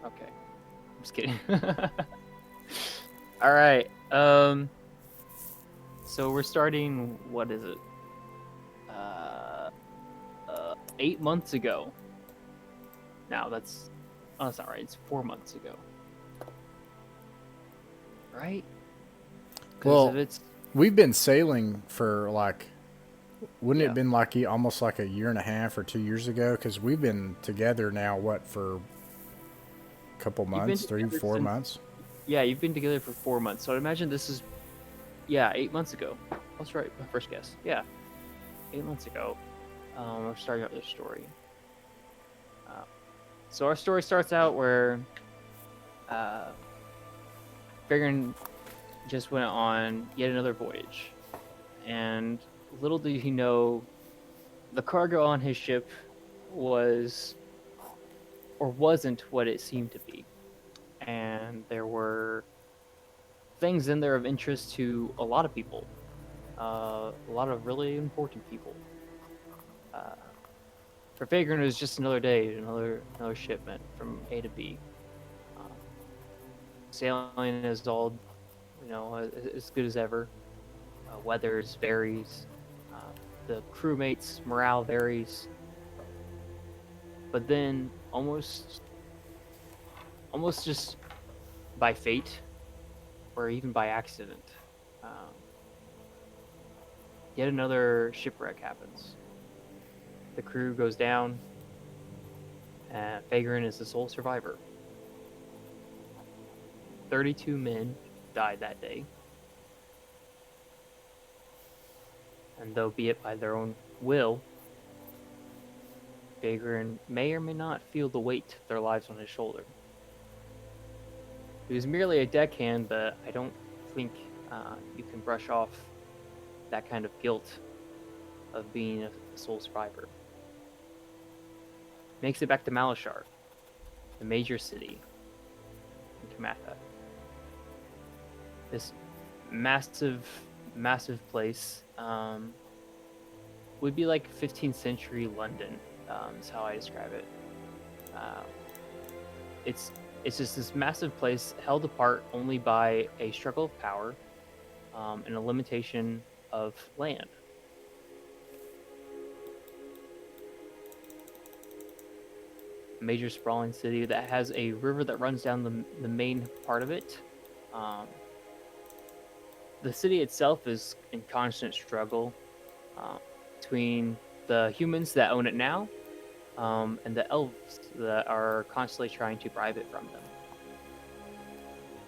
Okay. I'm just kidding. All right. So we're starting. What is it? Uh, 8 months ago. Now that's. Oh, that's not right. It's 4 months ago. Right? Because if Well, it's we've been sailing for like, wouldn't it yeah, have been like almost like a year and a half or 2 years ago? Because we've been together now, what, for a couple you've been months, three, together four since months? yeah, you've been together for 4 months. So I'd imagine this is yeah, 8 months ago. That's right. My first guess. Yeah, 8 months ago. We're starting out this story. Uh, so our story starts out where uh, Feghrin just went on yet another voyage, and little did he know, the cargo on his ship was or wasn't what it seemed to be, and there were things in there of interest to a lot of people, a lot of really important people. Uh, for Feghrin, it was just another day, another shipment from A to B. Um, Sailing is all as good as ever. Weathers varies. Uh, the crewmates' morale varies, but then almost just by fate or even by accident, um, yet another shipwreck happens. The crew goes down, and Feghrin is the sole survivor. 32 men died that day, and though be it by their own will, Feghrin may or may not feel the weight of their lives on his shoulder. He was merely a deckhand, but I don't think you can brush off that kind of guilt of being a sole survivor. Makes it back to Malashar, the major city in Kamatha. This massive, massive place would be like 15th century London, is how I describe it. Um, it's it's just this massive place held apart only by a struggle of power and a limitation of land. A major sprawling city that has a river that runs down the main part of it. Um, the city itself is in constant struggle uh, between the humans that own it now and the elves that are constantly trying to bribe it from them.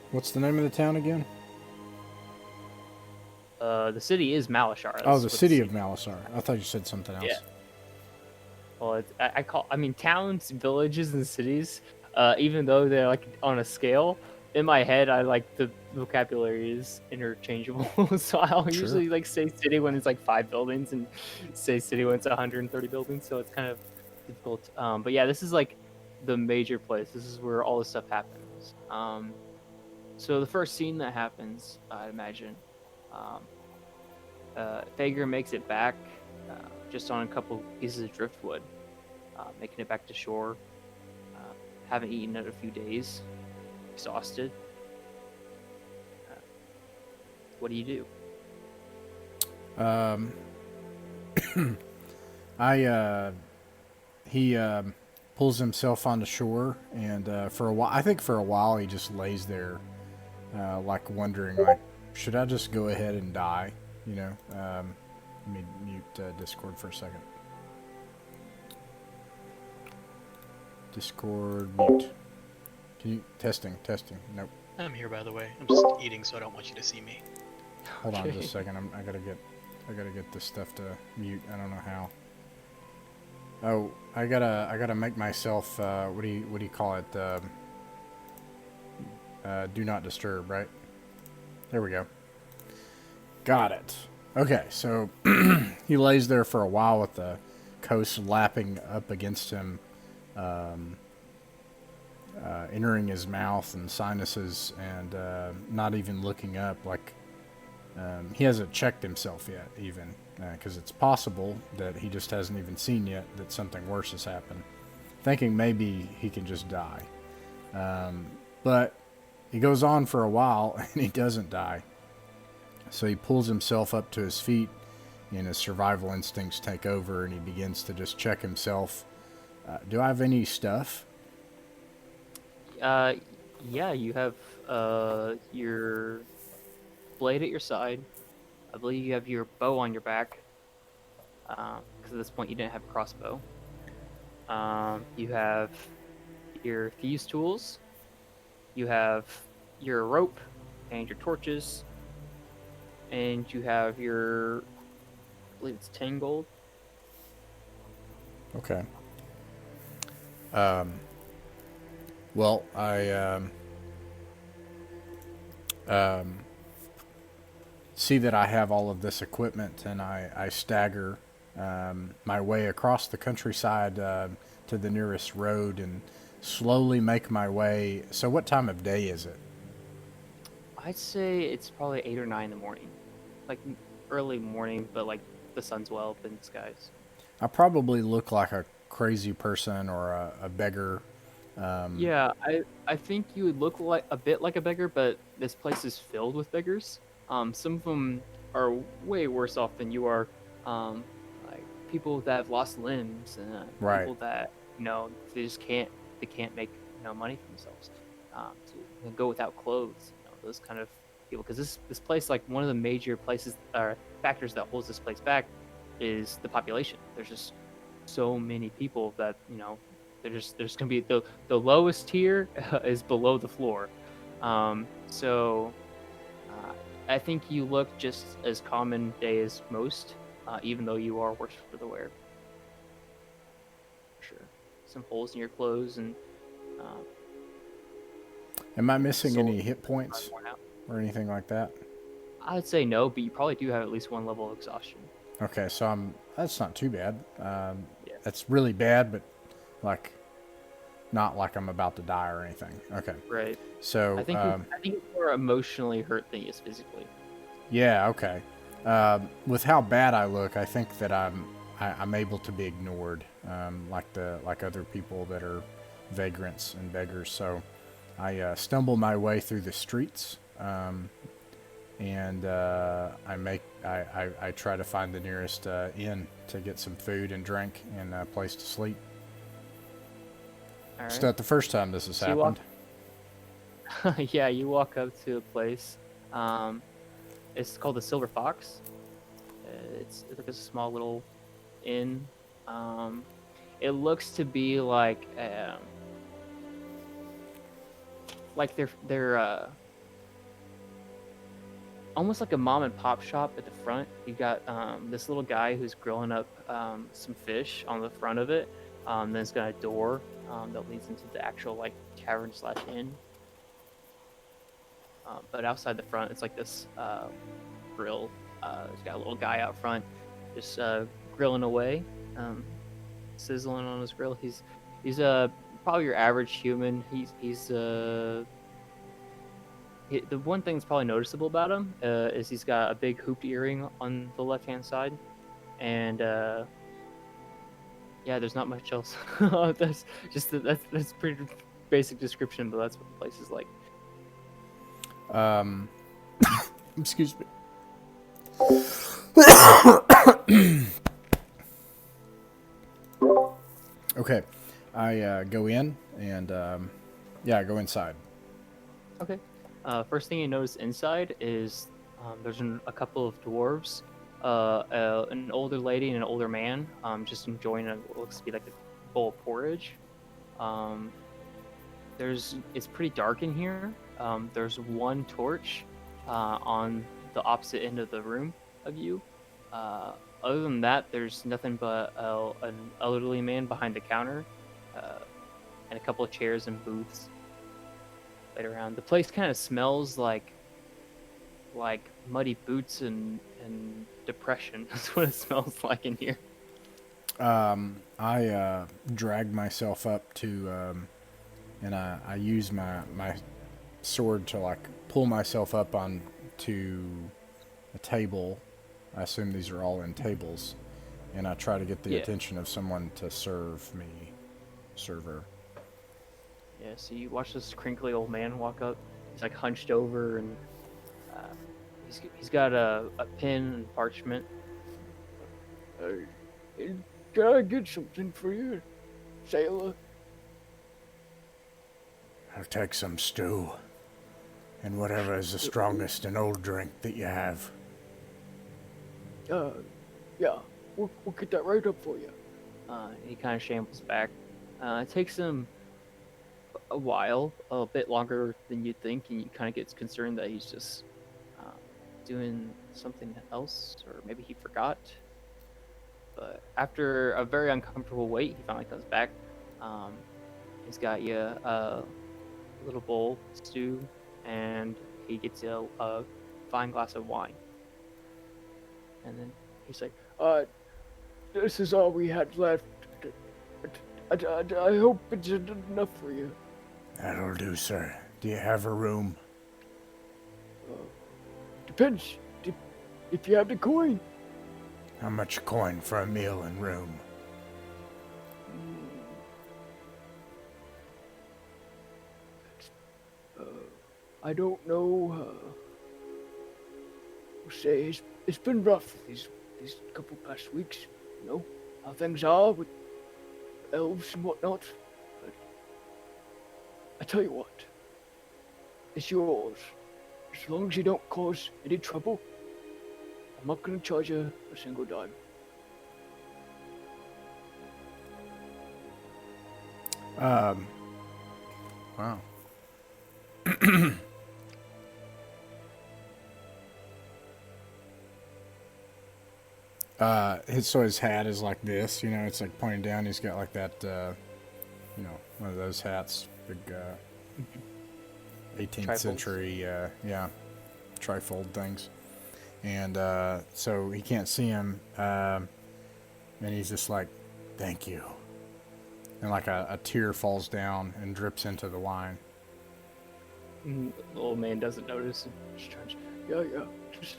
What's the name of the town again? The city is Malashar. Oh, That's the what the city of city. Malasar. I thought you said something Yeah. else. Well, I mean towns, villages, and cities. Even though they're like on a scale, in my head, I like the vocabulary is interchangeable. So I'll Sure. usually like say city when it's like 5 buildings, and say city when it's 130 buildings. So it's kind of difficult. But yeah, this is like the major place. This is where all this stuff happens. So the first scene that happens, I'd imagine, um, Fager makes it back just on a couple pieces of driftwood, making it back to shore. Uh, haven't eaten in a few days, exhausted. Uh, what do you do? Um, I he pulls himself onto shore, and for a while, I think for a while he just lays there, like wondering, like, should I just go ahead and die? You know. Let me mute Discord for a second. Discord mute. Can you testing? Nope. I'm here, by the way. I'm just eating, so I don't want you to see me. Hold on just a Okay. second. I gotta get this stuff to mute. I don't know how. Oh, I gotta make myself what do you call it? Do not disturb, right? There we go. Got it. Okay, so he lays there for a while with the coast lapping up against him, um, entering his mouth and sinuses, and not even looking up. Like he hasn't checked himself yet, even because it's possible that he just hasn't even seen yet that something worse has happened. Thinking maybe he can just die. But he goes on for a while and he doesn't die. So he pulls himself up to his feet and his survival instincts take over and he begins to just check himself. Do I have any stuff? Uh, yeah, you have your blade at your side. I believe you have your bow on your back. Because at this point you didn't have a crossbow. You have your thieves' tools. You have your rope and your torches, and you have your, I believe it's 10 gold. Okay. Well, I see that I have all of this equipment, and I stagger my way across the countryside to the nearest road and slowly make my way. So, what time of day is it? I'd say it's probably 8 or 9 in the morning, like early morning, but like the sun's well up in the skies. I probably look like a crazy person or a beggar. Yeah, I think you would look like a bit like a beggar, but this place is filled with beggars. Some of them are way worse off than you are. Like people that have lost limbs and Right. people that they just can't make money for themselves. To go without clothes, those kind of people. Because this place, like one of the major places or factors that holds this place back, is the population. There's just so many people that there's gonna be the lowest tier is below the floor. So I think you look just as common day as most, even though you are worse for the wear. For sure, some holes in your clothes and uh, Am I missing soul any hit points worn out. or anything like that? I'd say no, but you probably do have at least one level of exhaustion. Okay, so that's not too bad. Yeah, That's really bad, but like not like I'm about to die or anything. Okay, right. so I think it's more emotionally hurt than he is physically. yeah, okay. With how bad I look, I think that I'm able to be ignored, like other people that are vagrants and beggars. So I stumble my way through the streets, and I try to find the nearest inn to get some food and drink and a place to sleep. All It's right. not the first time this has So you walk. happened. Yeah, you walk up to a place. Um, it's called the Silver Fox. It's like a small little inn. Um, it looks to be like they're almost like a mom and pop shop at the front. You got this little guy who's grilling up some fish on the front of it. Then it's got a door that leads into the actual like tavern slash inn. But outside the front, it's like this grill. It's got a little guy out front, just grilling away, um, sizzling on his grill. He's probably your average human. The one thing that's probably noticeable about him is he's got a big hooped earring on the left hand side, and yeah, there's not much else. That's pretty basic description, but that's what the place is like. Excuse me. Okay, I go in and yeah, I go inside. Okay. First thing you notice inside is there's a couple of dwarves, an older lady and an older man, just enjoying what looks to be like a bowl of porridge. Um, it's pretty dark in here. There's one torch on the opposite end of the room of you. Other than that, there's nothing but an elderly man behind the counter, uh, and a couple of chairs and booths laid around. The place kind of smells like muddy boots and depression. That's what it smells like in here. I drag myself up to and I use my sword to like pull myself up on to a table. I assume these are all in tables, and I try to get the Yeah. attention of someone to serve me, server. Yeah, so you watch this crinkly old man walk up. He's like hunched over, and uh, he's got a pen and parchment. Can I get something for you, sailor? I'll take some stew and whatever is the strongest and old drink that you have. Uh, yeah, we'll get that right up for you. He kind of shambles back. It takes him a while, a bit longer than you'd think, and you kind of get concerned that he's just uh, doing something else, or maybe he forgot. But after a very uncomfortable wait, he finally comes back. Um, he's got you a little bowl of stew, and he gets you a fine glass of wine. And then he's like, this is all we had left. I hope it's enough for you. That'll do, sir. Do you have a room? Depends if you have the coin. How much coin for a meal and room? I don't know. Say it's been rough these couple past weeks. You know how things are with elves and whatnot. But I tell you what, it's yours. As long as you don't cause any trouble, I'm not gonna charge you a single dime. Wow. So his hat is like this, you know, it's like pointing down. He's got like that, you know, one of those hats, big 18th Trifolds. century, yeah, trifold things. And so he can't see him, and he's just like, thank you. And like a tear falls down and drips into the wine. The old man doesn't notice. And just tries, yeah. Just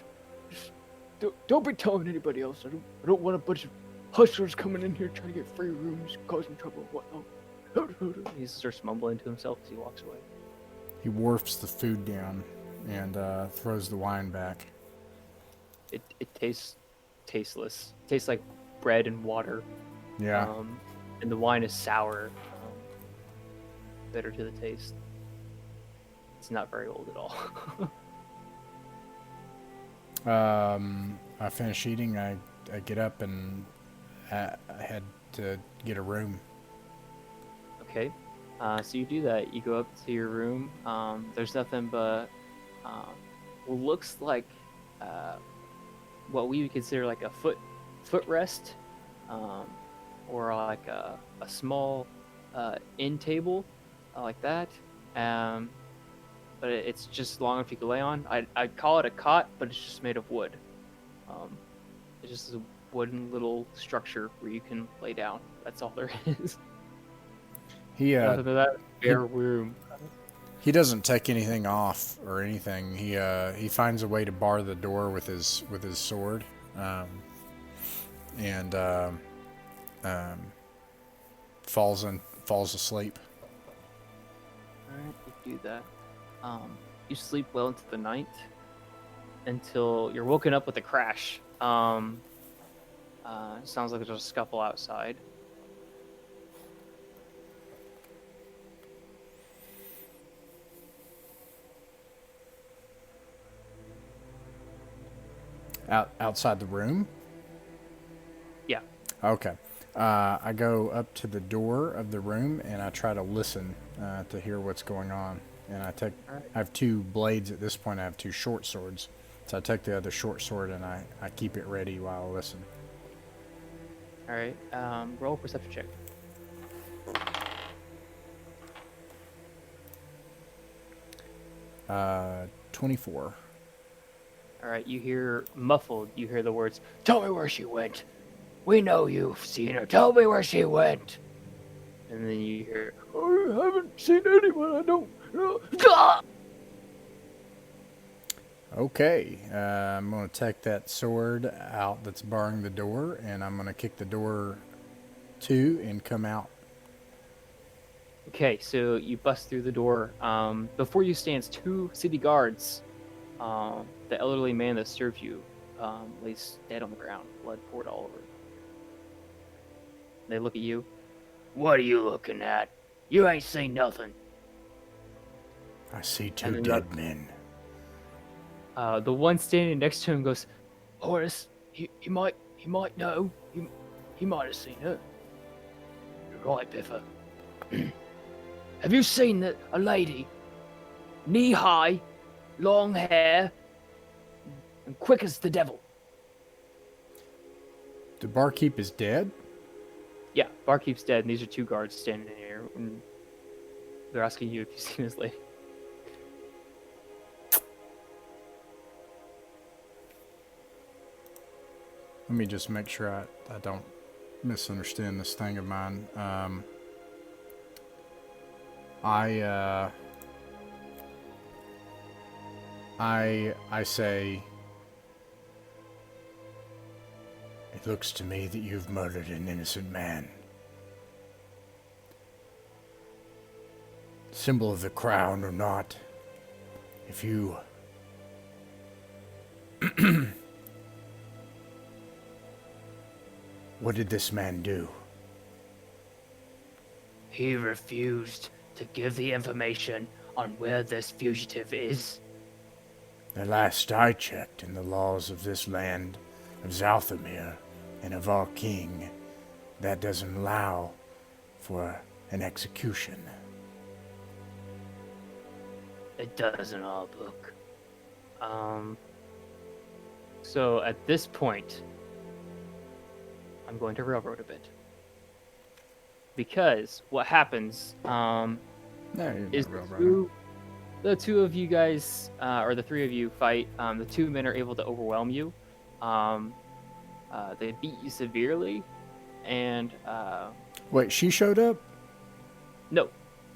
don't be telling anybody else. I don't want a bunch of hustlers coming in here trying to get free rooms, causing trouble and whatnot. He starts mumbling to himself as he walks away. He wharfs the food down and throws the wine back. It tastes tasteless. It tastes like bread and water. Yeah. And the wine is sour, bitter to the taste. It's not very old at all. I finish eating. I get up and I head to get a room. Okay, so you do that. You go up to your room. There's nothing but what looks like what we would consider like a footrest, or like a small end table, like that. But it's just long enough you can lay on. I'd call it a cot, but it's just made of wood. It's just a wooden little structure where you can lay down. That's all there is. Other than that, bare room. He doesn't take anything off or anything. He finds a way to bar the door with his sword, and falls asleep. All right, you do that. You sleep well into the night until you're woken up with a crash. Sounds like there's a scuffle outside. Outside the room? Yeah. Okay. I go up to the door of the room and I try to listen to hear what's going on. And I have two blades at this point. I have two short swords. So I take the other short sword and I keep it ready while I listen. All right. Roll a perception check. 24. All right. You hear muffled. You hear the words, "Tell me where she went. We know you've seen her. Tell me where she went." And then you hear, "I haven't seen anyone. I don't know." Okay. I'm going to take that sword out that's barring the door and I'm going to kick the door to and come out. Okay, so you bust through the door. Before you stands two city guards. The elderly man that served you lays dead on the ground, blood poured all over. They look at you. What are you looking at? You ain't seen nothing. I see And two then dead men. the one standing next to him goes, Horace, he might know. He might have seen it. You're right, Biffa. Have you seen a lady, knee high, long hair, and quick as the devil? The barkeep is dead? Yeah, barkeep's dead, and these are two guards standing here. And they're asking you if you've seen this lady. Let me just make sure I don't misunderstand this thing of mine. I say, it looks to me that you've murdered an innocent man. Symbol of the crown or not, if you... What did this man do? He refused to give the information on where this fugitive is. The last I checked in the laws of this land, of Zalthamir, and of our king, that doesn't allow for an execution. It does in our book. So at this point, I'm going to railroad a bit. Because what happens No, is the two of you guys, or the three of you fight. The two men are able to overwhelm you. They beat you severely, and Wait, she showed up? no,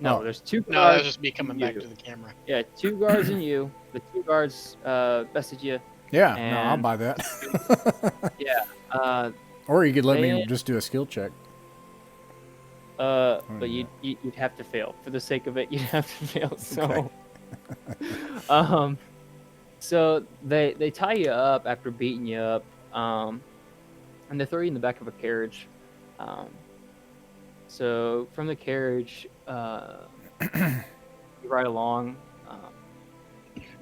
Oh. there's two guards. No, that's just me coming and back you. to the camera. Yeah, two guards and you. The two guards bested you. Yeah, And- no, I'll buy that. Yeah. Or you could let me they- just do a skill check. But yeah. you'd have to fail. For the sake of it, you'd have to fail. So, Okay. so they tie you up after beating you up, and they throw you in the back of a carriage. So from the carriage, you ride along, a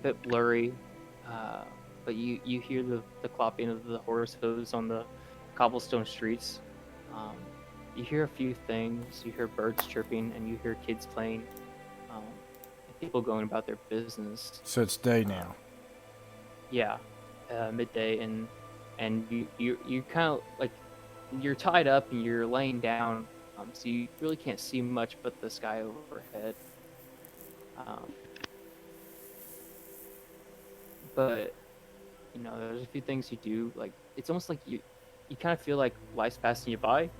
bit blurry, but you hear the clopping of the horse hooves on the cobblestone streets. You hear a few things. You hear birds chirping, and you hear kids playing. And people going about their business. So it's day now. Yeah, midday, and you kind of like you're tied up and you're laying down, so you really can't see much but the sky overhead. But you know, there's a few things you do. Like it's almost like you kind of feel like life's passing you by,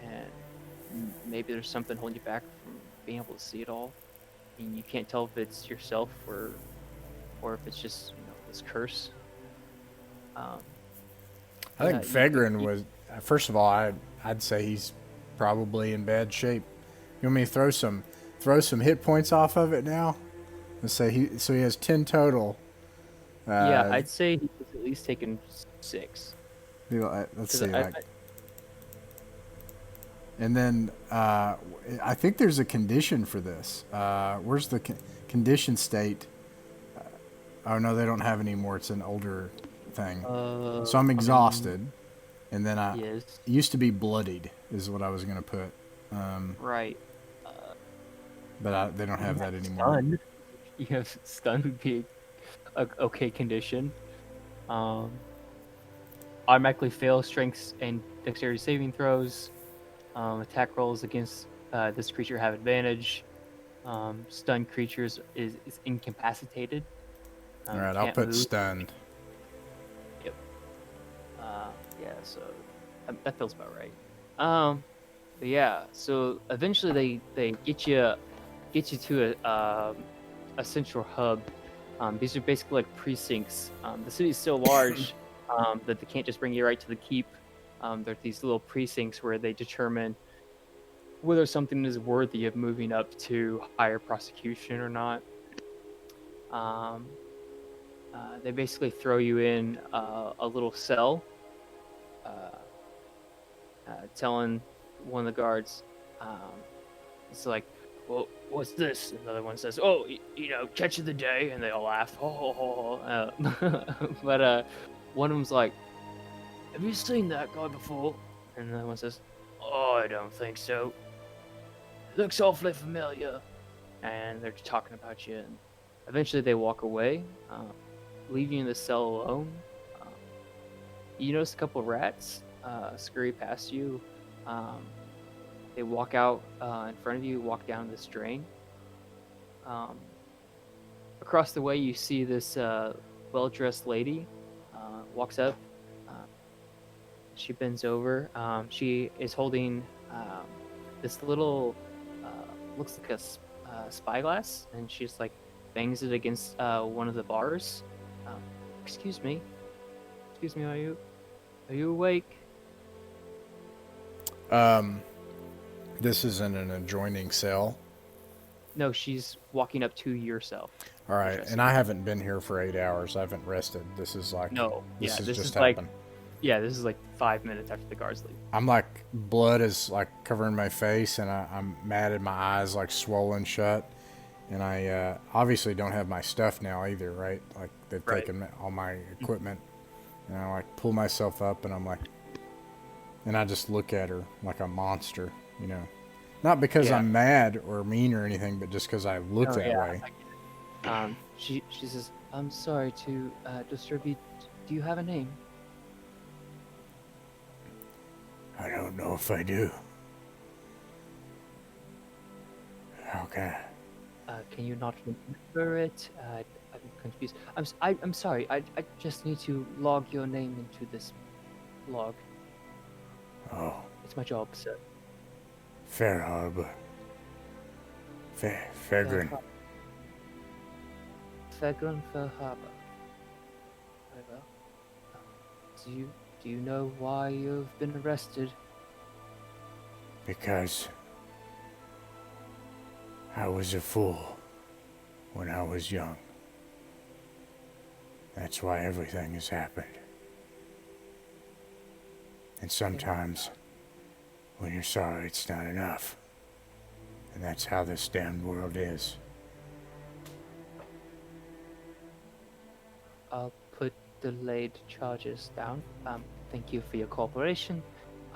and maybe there's something holding you back from being able to see it all. And you can't tell if it's yourself or if it's just, you know, this curse. I yeah, think Feghrin was... First of all, I'd say he's probably in bad shape. You want me to throw some hit points off of it now? Let's say he has 10 total. Yeah, I'd say he's at least taken 6. Let's 'Cause see. And then I think there's a condition for this. Where's the condition state? Oh no, they don't have anymore. It's an older thing. So I'm exhausted, and then Yes. it used to be bloodied is what I was gonna put. Right. But they don't have that anymore. Stun. You have stun would be a okay condition. Automatically fail strengths and dexterity saving throws. Attack rolls against this creature have advantage. Stunned creatures is incapacitated. All right, I'll can't put move. stunned. Yep. Yeah, so that feels about right. But yeah, so eventually they get you to a central hub. These are basically like precincts. The city is so large that they can't just bring you right to the keep. There are these little precincts where they determine whether something is worthy of moving up to higher prosecution or not. Um, they basically throw you in a little cell, uh, telling one of the guards, it's like, well, what's this? Another one says, oh, catch of the day, and they all laugh. But one of them's like, have you seen that guy before? And another one says, oh, I don't think so. Looks awfully familiar. And they're talking about you, and eventually they walk away, leaving you in the cell alone. Um, you notice a couple of rats scurry past you. They walk out in front of you, walk down this drain. Um, Across the way, you see this well-dressed lady walks up. Uh, she bends over. She is holding this little, looks like a spyglass, and she's like bangs it against one of the bars. Um, excuse me, are you awake? This is in an adjoining cell. No, she's walking up to yourself. All right, Interesting. and I haven't been here for 8 hours. I haven't rested. This is like No, This yeah, has this just is like happened. this is like 5 minutes after the guards leave. I'm like blood is like covering my face, and I'm mad, and my eyes like swollen shut. And I obviously don't have my stuff now either, right? Like they've Right. taken all my equipment, and I like pull myself up, and I'm like, and I just look at her like a monster, Not because Yeah. I'm mad or mean or anything, but just because I look No, that yeah, way. I get it. She says, I'm sorry to disturb you. Do you have a name? I don't know if I do. Okay. Can you not remember it? I'm confused. I'm sorry. I just need to log your name into this log. Oh, It's my job, sir. Fair Harbor. Feghrin. Feghrin for Harbor. Very well. Do you know why you've been arrested? Because I was a fool when I was young. That's why everything has happened. And sometimes, when you're sorry, it's not enough. And that's how this damned world is. I'll put delayed charges down. Thank you for your cooperation.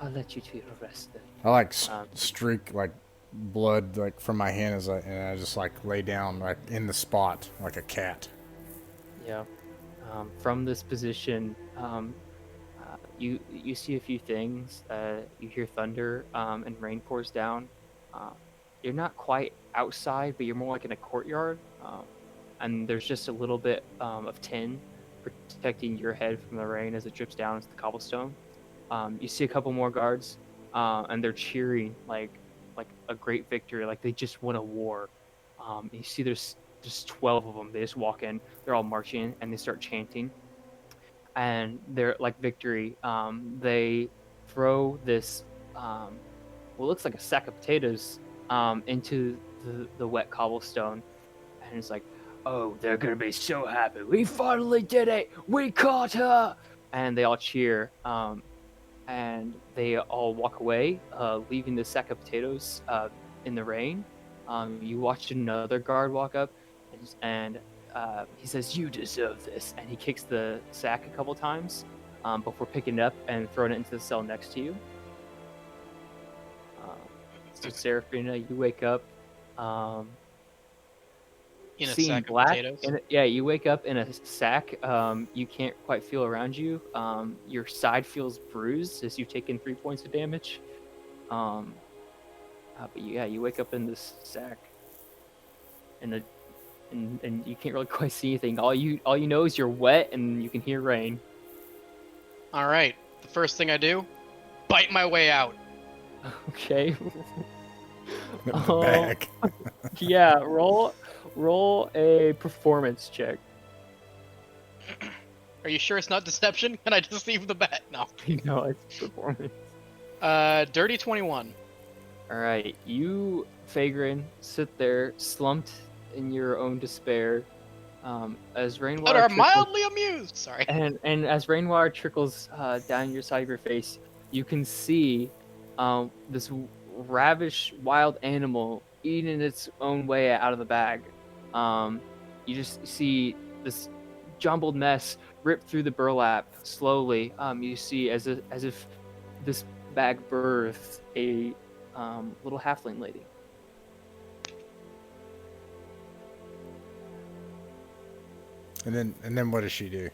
I'll let you to your arrest then. I like Um, streak like blood like from my hand and I just like lay down like in the spot like a cat. Yeah. From this position, you see a few things. You hear thunder, and rain pours down. You're not quite outside, but you're more like in a courtyard. And there's just a little bit of tin protecting your head from the rain as it drips down into the cobblestone. You see a couple more guards, and they're cheering like a great victory, like they just won a war. You see there's just 12 of them. They just walk in, they're all marching, and they start chanting. And they're like victory. They throw this, what looks like a sack of potatoes, into the wet cobblestone, and it's like, oh, they're gonna be so happy. We finally did it. We caught her. And they all cheer. And they all walk away, leaving the sack of potatoes in the rain. You watched another guard walk up, and he says, "You deserve this," and he kicks the sack a couple times before picking it up and throwing it into the cell next to you. So Seraphina, you wake up. In a Seeing sack black. of potatoes. Yeah, you wake up in a sack. You can't quite feel around you. Your side feels bruised as you've taken 3 points of damage. But yeah, you wake up in this sack, and you can't really quite see anything. All you know is you're wet and you can hear rain. All right. The first thing I do, bite my way out. Okay. The bag. Yeah, roll a performance check. Are you sure it's not deception? Can I just leave the bet? No. No, it's performance. Dirty 21. All right, you, Feghrin, sit there slumped in your own despair, as But rainwater are trickles, mildly amused. Sorry. and as rainwater trickles down your side of your face, you can see this ravish wild animal eating its own way out of the bag. You just see this jumbled mess rip through the burlap slowly. You see as if this bag birthed a little halfling lady. And then what does she do?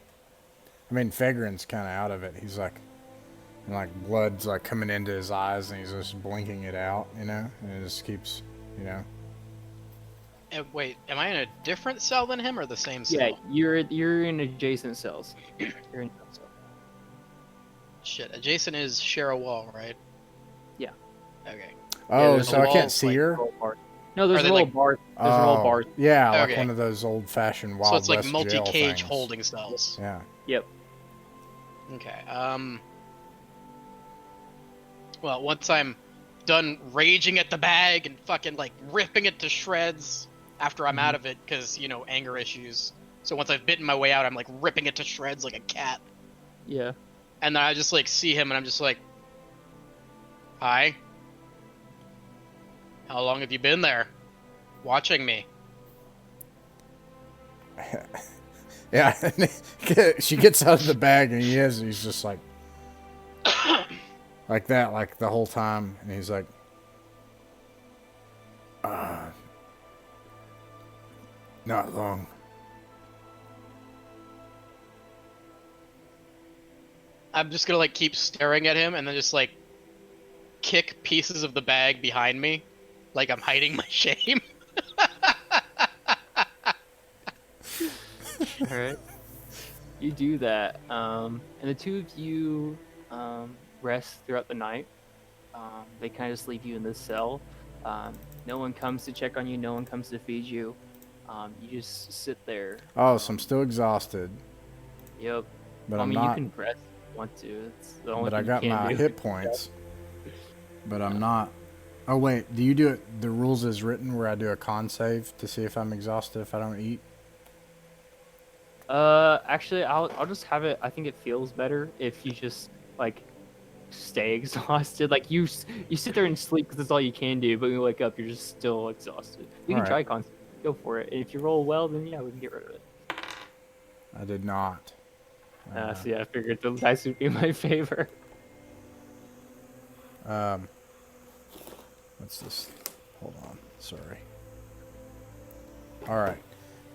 I mean, Fegrin's kind of out of it. He's like, and like blood's like coming into his eyes, and he's just blinking it out, you know, and it just keeps, you know. Wait, am I in a different cell than him or the same Yeah, cell? you're in adjacent cells. You're in cell. Shit, adjacent is share a wall, right? Yeah. Okay. Oh, there's so a I wall, can't see like, her. Roll bar. No, there's Are they roll like- bars. There's roll bars. Yeah, like Okay. one of those old-fashioned So Wild it's like West jail multi-cage things. holding cells. Yeah. Yep. Okay. Well, once I'm done raging at the bag and fucking like ripping it to shreds after I'm out of it, because you know anger issues. So once I've bitten my way out, I'm like ripping it to shreds like a cat. Yeah. And then I just like see him, and I'm just like, "Hi. How long have you been there, watching me?" Yeah. She gets out of the bag, and he's just like that, like the whole time, and he's like, not long. I'm just gonna like keep staring at him, and then just like kick pieces of the bag behind me, like I'm hiding my shame. All right. You do that, and the two of you rest throughout the night. They kind of just leave you in this cell. No one comes to check on you. No one comes to feed you. You just sit there. Oh, so I'm still exhausted, Yep. but I I'm mean, not. you can rest if you want to. It's the only But I thing got you can my do. hit points. But I'm not. Oh wait, do you do it the rules as written where I do a con save to see if I'm exhausted if I don't eat? Actually, I'll just have it. I think it feels better if you just like stay exhausted. Like you sit there and sleep because that's all you can do. But when you wake up, you're just still exhausted. You can Alright. try con. Go for it. And if you roll well, then yeah, we can get rid of it. I did not. So yeah, I figured the dice would be in my favor. What's this? Hold on. Sorry. Alright.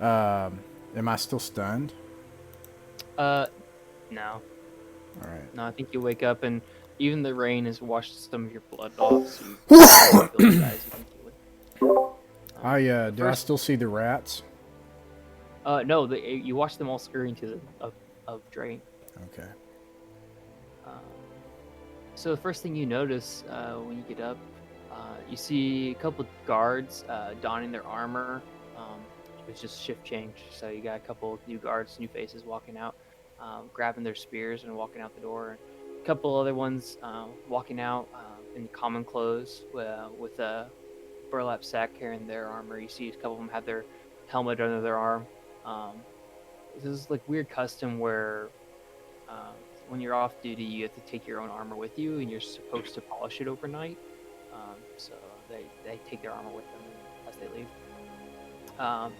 Am I still stunned? No, Alright. no. I think you wake up and even the rain has washed some of your blood off. So you feel the guys you can deal with. Do I first- still see the rats? No, you watch them all scurrying to the of drain. Okay. So the first thing you notice when you get up, you see a couple of guards donning their armor. It's just shift change, so you got a couple of new guards, new faces walking out, grabbing their spears and walking out the door. A couple other ones walking out in common clothes with a burlap sack carrying their armor. You see a couple of them have their helmet under their arm. This is like weird custom where when you're off duty, you have to take your own armor with you, and you're supposed to polish it overnight. So they take their armor with them as they leave.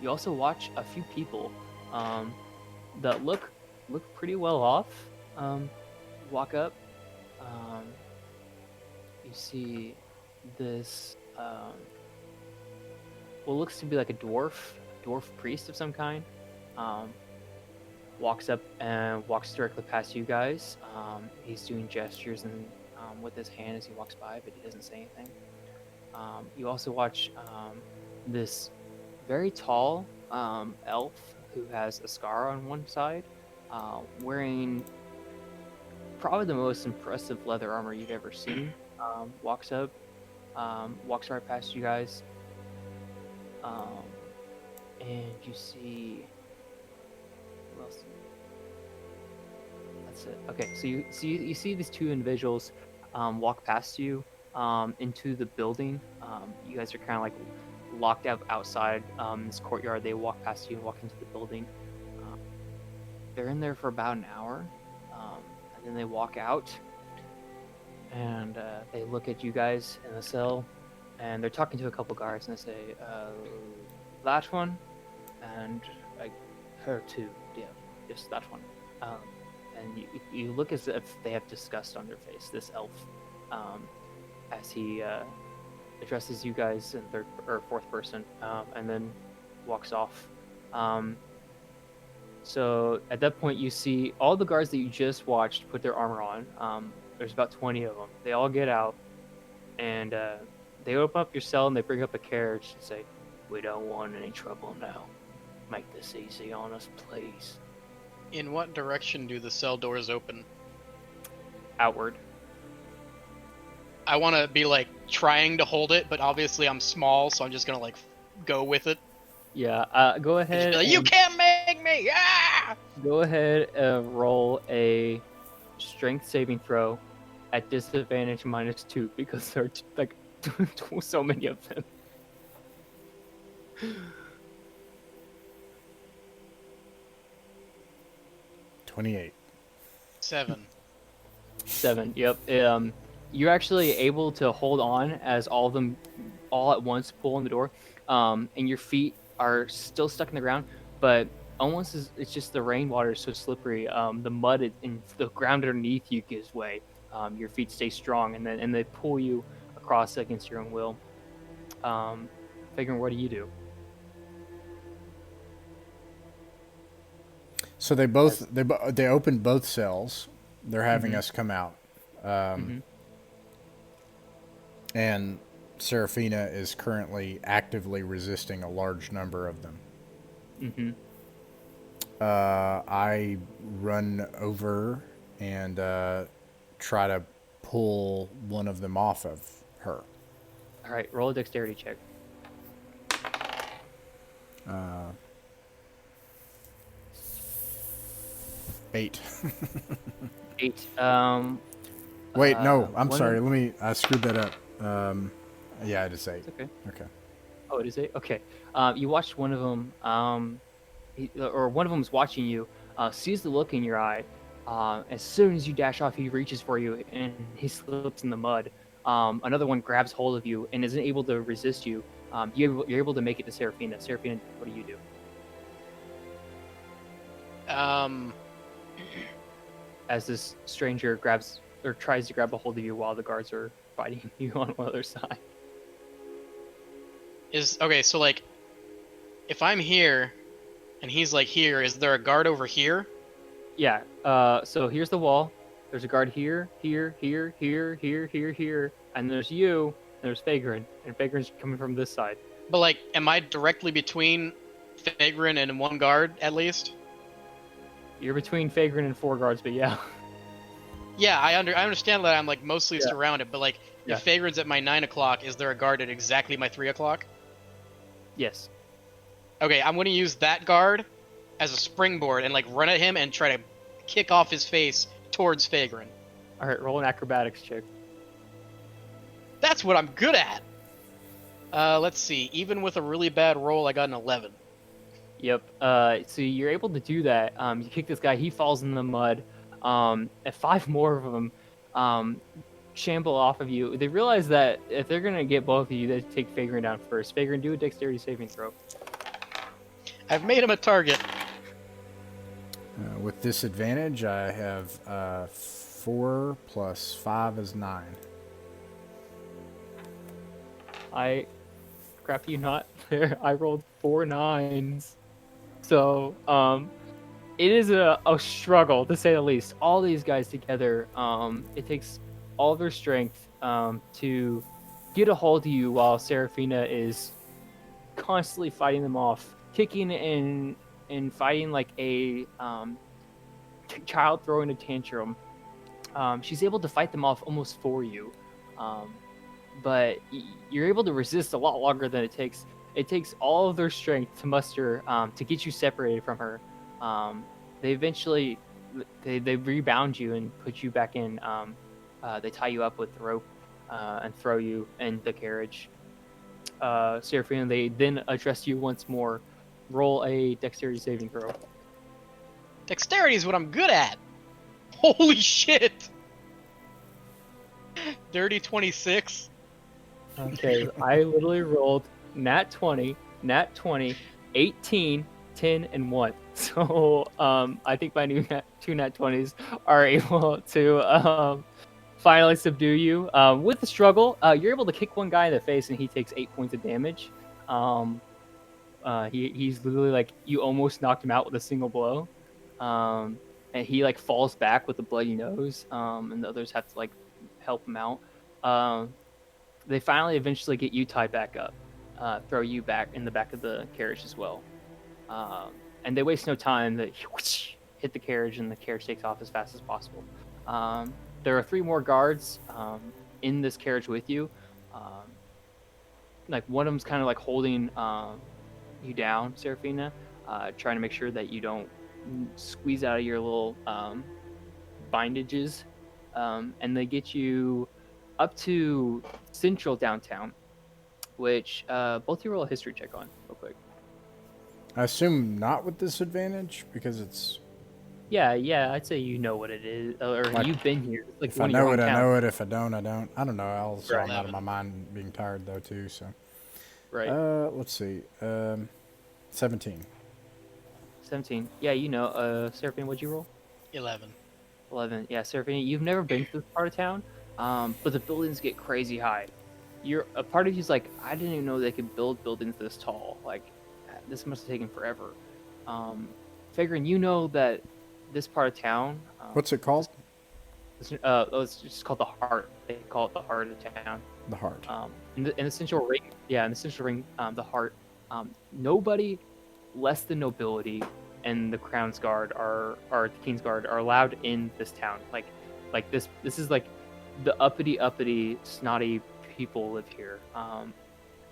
You also watch a few people that look pretty well off. Walk up. You see this what looks to be like a dwarf priest of some kind. Walks up and walks directly past you guys. He's doing gestures and with his hand as he walks by, but he doesn't say anything. You also watch this very tall elf who has a scar on one side, wearing probably the most impressive leather armor you've ever seen. Walks up, walks right past you guys, and you see. Who else? That's it. Okay, so you see these two individuals walk past you. into the building. You guys are kind of like locked up outside this courtyard. They walk past you and walk into the building. Um, they're in there for about an hour, and then they walk out, and they look at you guys in the cell, and they're talking to a couple guards, and they say, "That one, and her too. Yeah, just that one." Um, and you look as if they have disgust on their face. This elf, as he addresses you guys in third or fourth person, and then walks off. So at that point, you see all the guards that you just watched put their armor on. There's about 20 of them. They all get out, and they open up your cell and they bring up a carriage and say, "We don't want any trouble now. Make this easy on us, please." In what direction do the cell doors open? Outward. I want to be like trying to hold it, but obviously I'm small, so I'm just gonna like go with it. Yeah. Go And just ahead. be like, you can't make me! Ah! Go ahead and roll a strength saving throw at disadvantage -2 because there are like so many of them. 28. 7. 7. Yep. You're actually able to hold on as all of them all at once pull on the door, and your feet are still stuck in the ground, but almost as it's just the rainwater is so slippery. The mud in the ground underneath you gives way. Your feet stay strong, and they pull you across against your own will. Figuring, what do you do? So they opened both cells. They're having us come out. And Seraphina is currently actively resisting a large number of them. I run over and try to pull one of them off of her. All right, roll a dexterity check. 8. 8. Wait, no, I'm one sorry. of- I screwed that up. Yeah, it is 8. It's okay. Okay. Oh, it is 8? Okay. You watched one of them, or one of them is watching you, sees the look in your eye. As soon as you dash off, he reaches for you and he slips in the mud. Another one grabs hold of you and isn't able to resist you. You're able to make it to Seraphina. Seraphina, what do you do? As this stranger grabs or tries to grab a hold of you while the guards are fighting you on one other side. Okay, so like, if I'm here, and he's like here, is there a guard over here? Yeah. So here's the wall. There's a guard here, here, here, here, here, here, here, and there's you. And there's Feghrin, and Feghrin's coming from this side. But like, am I directly between Feghrin and one guard at least? You're between Feghrin and 4 guards, but yeah. Yeah, I understand that I'm like mostly Yeah. surrounded, but like, Yeah. if Feghrin's at my 9 o'clock, is there a guard at exactly my 3 o'clock? Yes. Okay, I'm gonna use that guard as a springboard and like run at him and try to kick off his face towards Feghrin. All right, roll an acrobatics check. That's what I'm good at. Let's see. Even with a really bad roll, I got an 11. Yep. So you're able to do that. You kick this guy. He falls in the mud. And 5 more of them shamble off of you. They realize that if they're gonna get both of you, they take Feghrin down first. Feghrin, do a dexterity saving throw. I've made him a target. With disadvantage, I have 4 plus 5 is 9. Crap you not there. I rolled 4 9s. So, it is a struggle to say the least. All these guys together, it takes all their strength to get a hold of you while Seraphina is constantly fighting them off, kicking and fighting like a child throwing a tantrum. She's able to fight them off almost for you, but you're able to resist a lot longer than it takes. It takes all of their strength to muster to get you separated from her. They eventually they rebound you and put you back in. They tie you up with the rope, and throw you in the carriage. Seraphina, they then address you once more. Roll a dexterity saving throw. Dexterity is what I'm good at. Holy shit! Dirty 26. Okay, I literally rolled nat 20, nat 20, 18, 10, and 1. So I think my new two nat 20s are able to finally subdue you. With the struggle, you're able to kick one guy in the face and he takes 8 points of damage. He's literally like, you almost knocked him out with a single blow. And he like falls back with a bloody nose. And the others have to like help him out. They finally eventually get you tied back up, throw you back in the back of the carriage as well. And they waste no time. They hit the carriage, and the carriage takes off as fast as possible. There are 3 more guards in this carriage with you. Like one of them's kind of like holding you down, Seraphina, trying to make sure that you don't squeeze out of your little bindages. And they get you up to central downtown, which both you roll a history check on real quick. I assume not with disadvantage because it's. Yeah, I'd say you know what it is, or Like, you've been here. It's like If I one of your know it, I hometown. know it. If I don't, I don't. I don't know. Also, I'm out of 11. my mind being tired though too. So, Right. let's see. 17. 17. Yeah, you know. Seraphina, what'd you roll? 11. 11. Yeah, Seraphina, you've never been to this part of town, but the buildings get crazy high. You're a part of you's like, I didn't even know they could build buildings this tall. Like, this must have taken forever. Feghrin, you know that this part of town. What's it called? It's just called the Heart. They call it the Heart of town. The Heart. In the central ring, in the central ring, the Heart. Nobody less than nobility and the Crown's Guard or the King's Guard are allowed in this town. Like this is like the uppity, snotty people live here.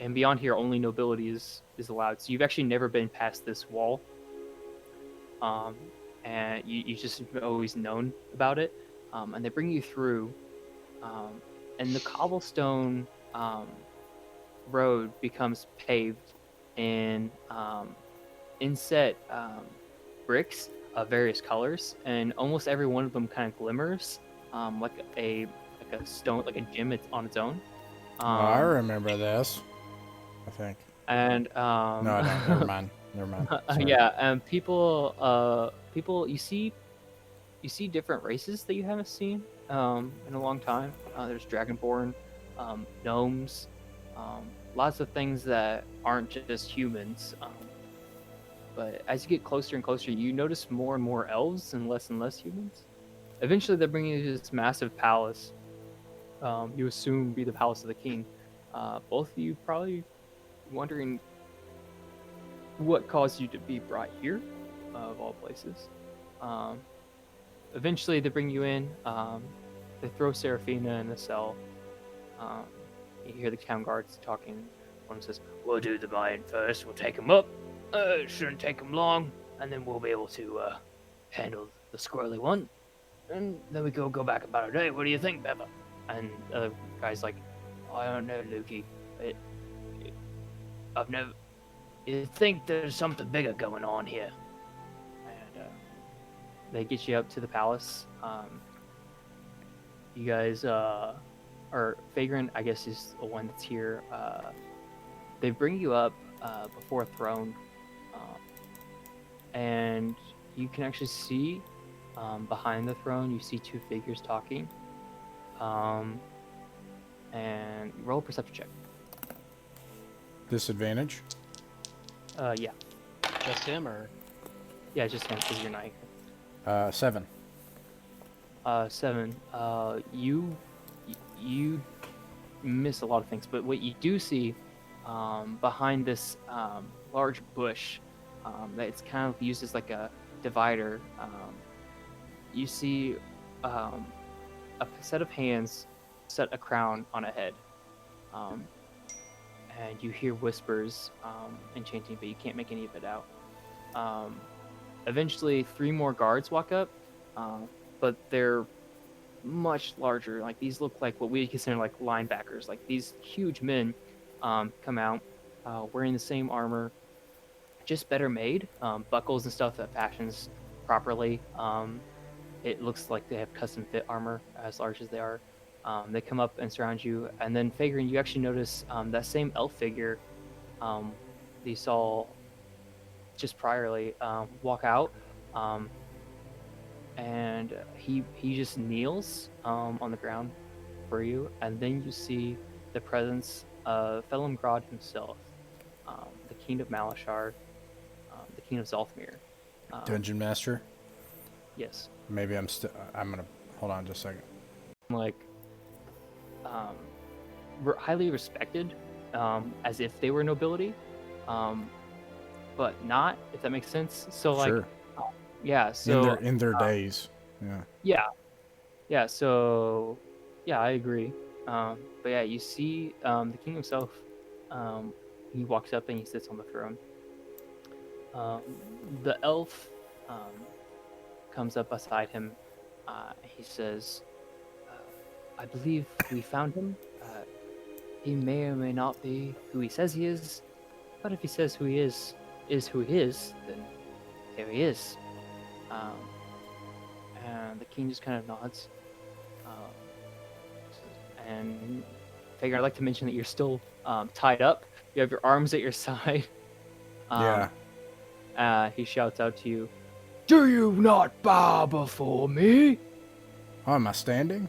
And beyond here, only nobility is allowed. So you've actually never been past this wall. And you just always known about it. And they bring you through, and the cobblestone road becomes paved in inset bricks of various colors, and almost every one of them kind of glimmers like a stone, like a gem on its own. I remember this. I think. And No, I don't. Never mind. Never mind. Sorry. yeah, and people you see different races that you haven't seen in a long time. There's Dragonborn, gnomes, lots of things that aren't just humans. But as you get closer and closer, you notice more and more elves and less humans. Eventually, they're bringing you to this massive palace. You assume be the palace of the king. Both of you probably wondering what caused you to be brought here, of all places. Eventually, they bring you in. They throw Seraphina in a cell. You hear the town guards talking. One says, "We'll do the mine first. We'll take him up. It shouldn't take him long, and then we'll be able to handle the squirrely one. And then we go back about our day. What do you think, Beva?" And the other guy's like, "I don't know, Lukey. I've never. You think there's something bigger going on here?" And they get you up to the palace. You guys, or Feghrin, I guess, is the one that's here. They bring you up before a throne, and you can actually see behind the throne. You see 2 figures talking. And roll a perception check. Disadvantage. Yeah, Just him, or? yeah, just him because you're not here. 7. 7. You miss a lot of things, but what you do see behind this large bush that it's kind of used as like a divider, you see a set of hands set a crown on a head, and you hear whispers and chanting, but you can't make any of it out. Eventually, 3 more guards walk up, but they're much larger. Like these look like what we consider like linebackers. Like these huge men come out wearing the same armor, just better made, buckles and stuff that fashions properly. It looks like they have custom fit armor as large as they are. They come up and surround you, and then Feghrin, you actually notice that same elf figure that you saw just priorly walk out, um, and he just kneels on the ground for you, and then you see the presence of Felumgrad himself, the King of Malashar, the King of Zolthmir. Dungeon Master. Yes, Maybe I'm gonna hold on just a second. like um, highly respected, as if they were nobility, um, but not, if that makes sense. So like, Sure. yeah. So In their days. Yeah. yeah, yeah. So yeah, I agree. But yeah, you see the king himself. Um, he walks up and he sits on the throne. Um, the elf comes up beside him. He says, "I believe we found him. He may or may not be who he says he is, but if he says who he is who he is, then here he is." Um, and the king just kind of nods. Um, and Fager, I'd like to mention that you're still tied up. You have your arms at your side. Yeah. He shouts out to you, "Do you not bow before me?" Oh, am I standing?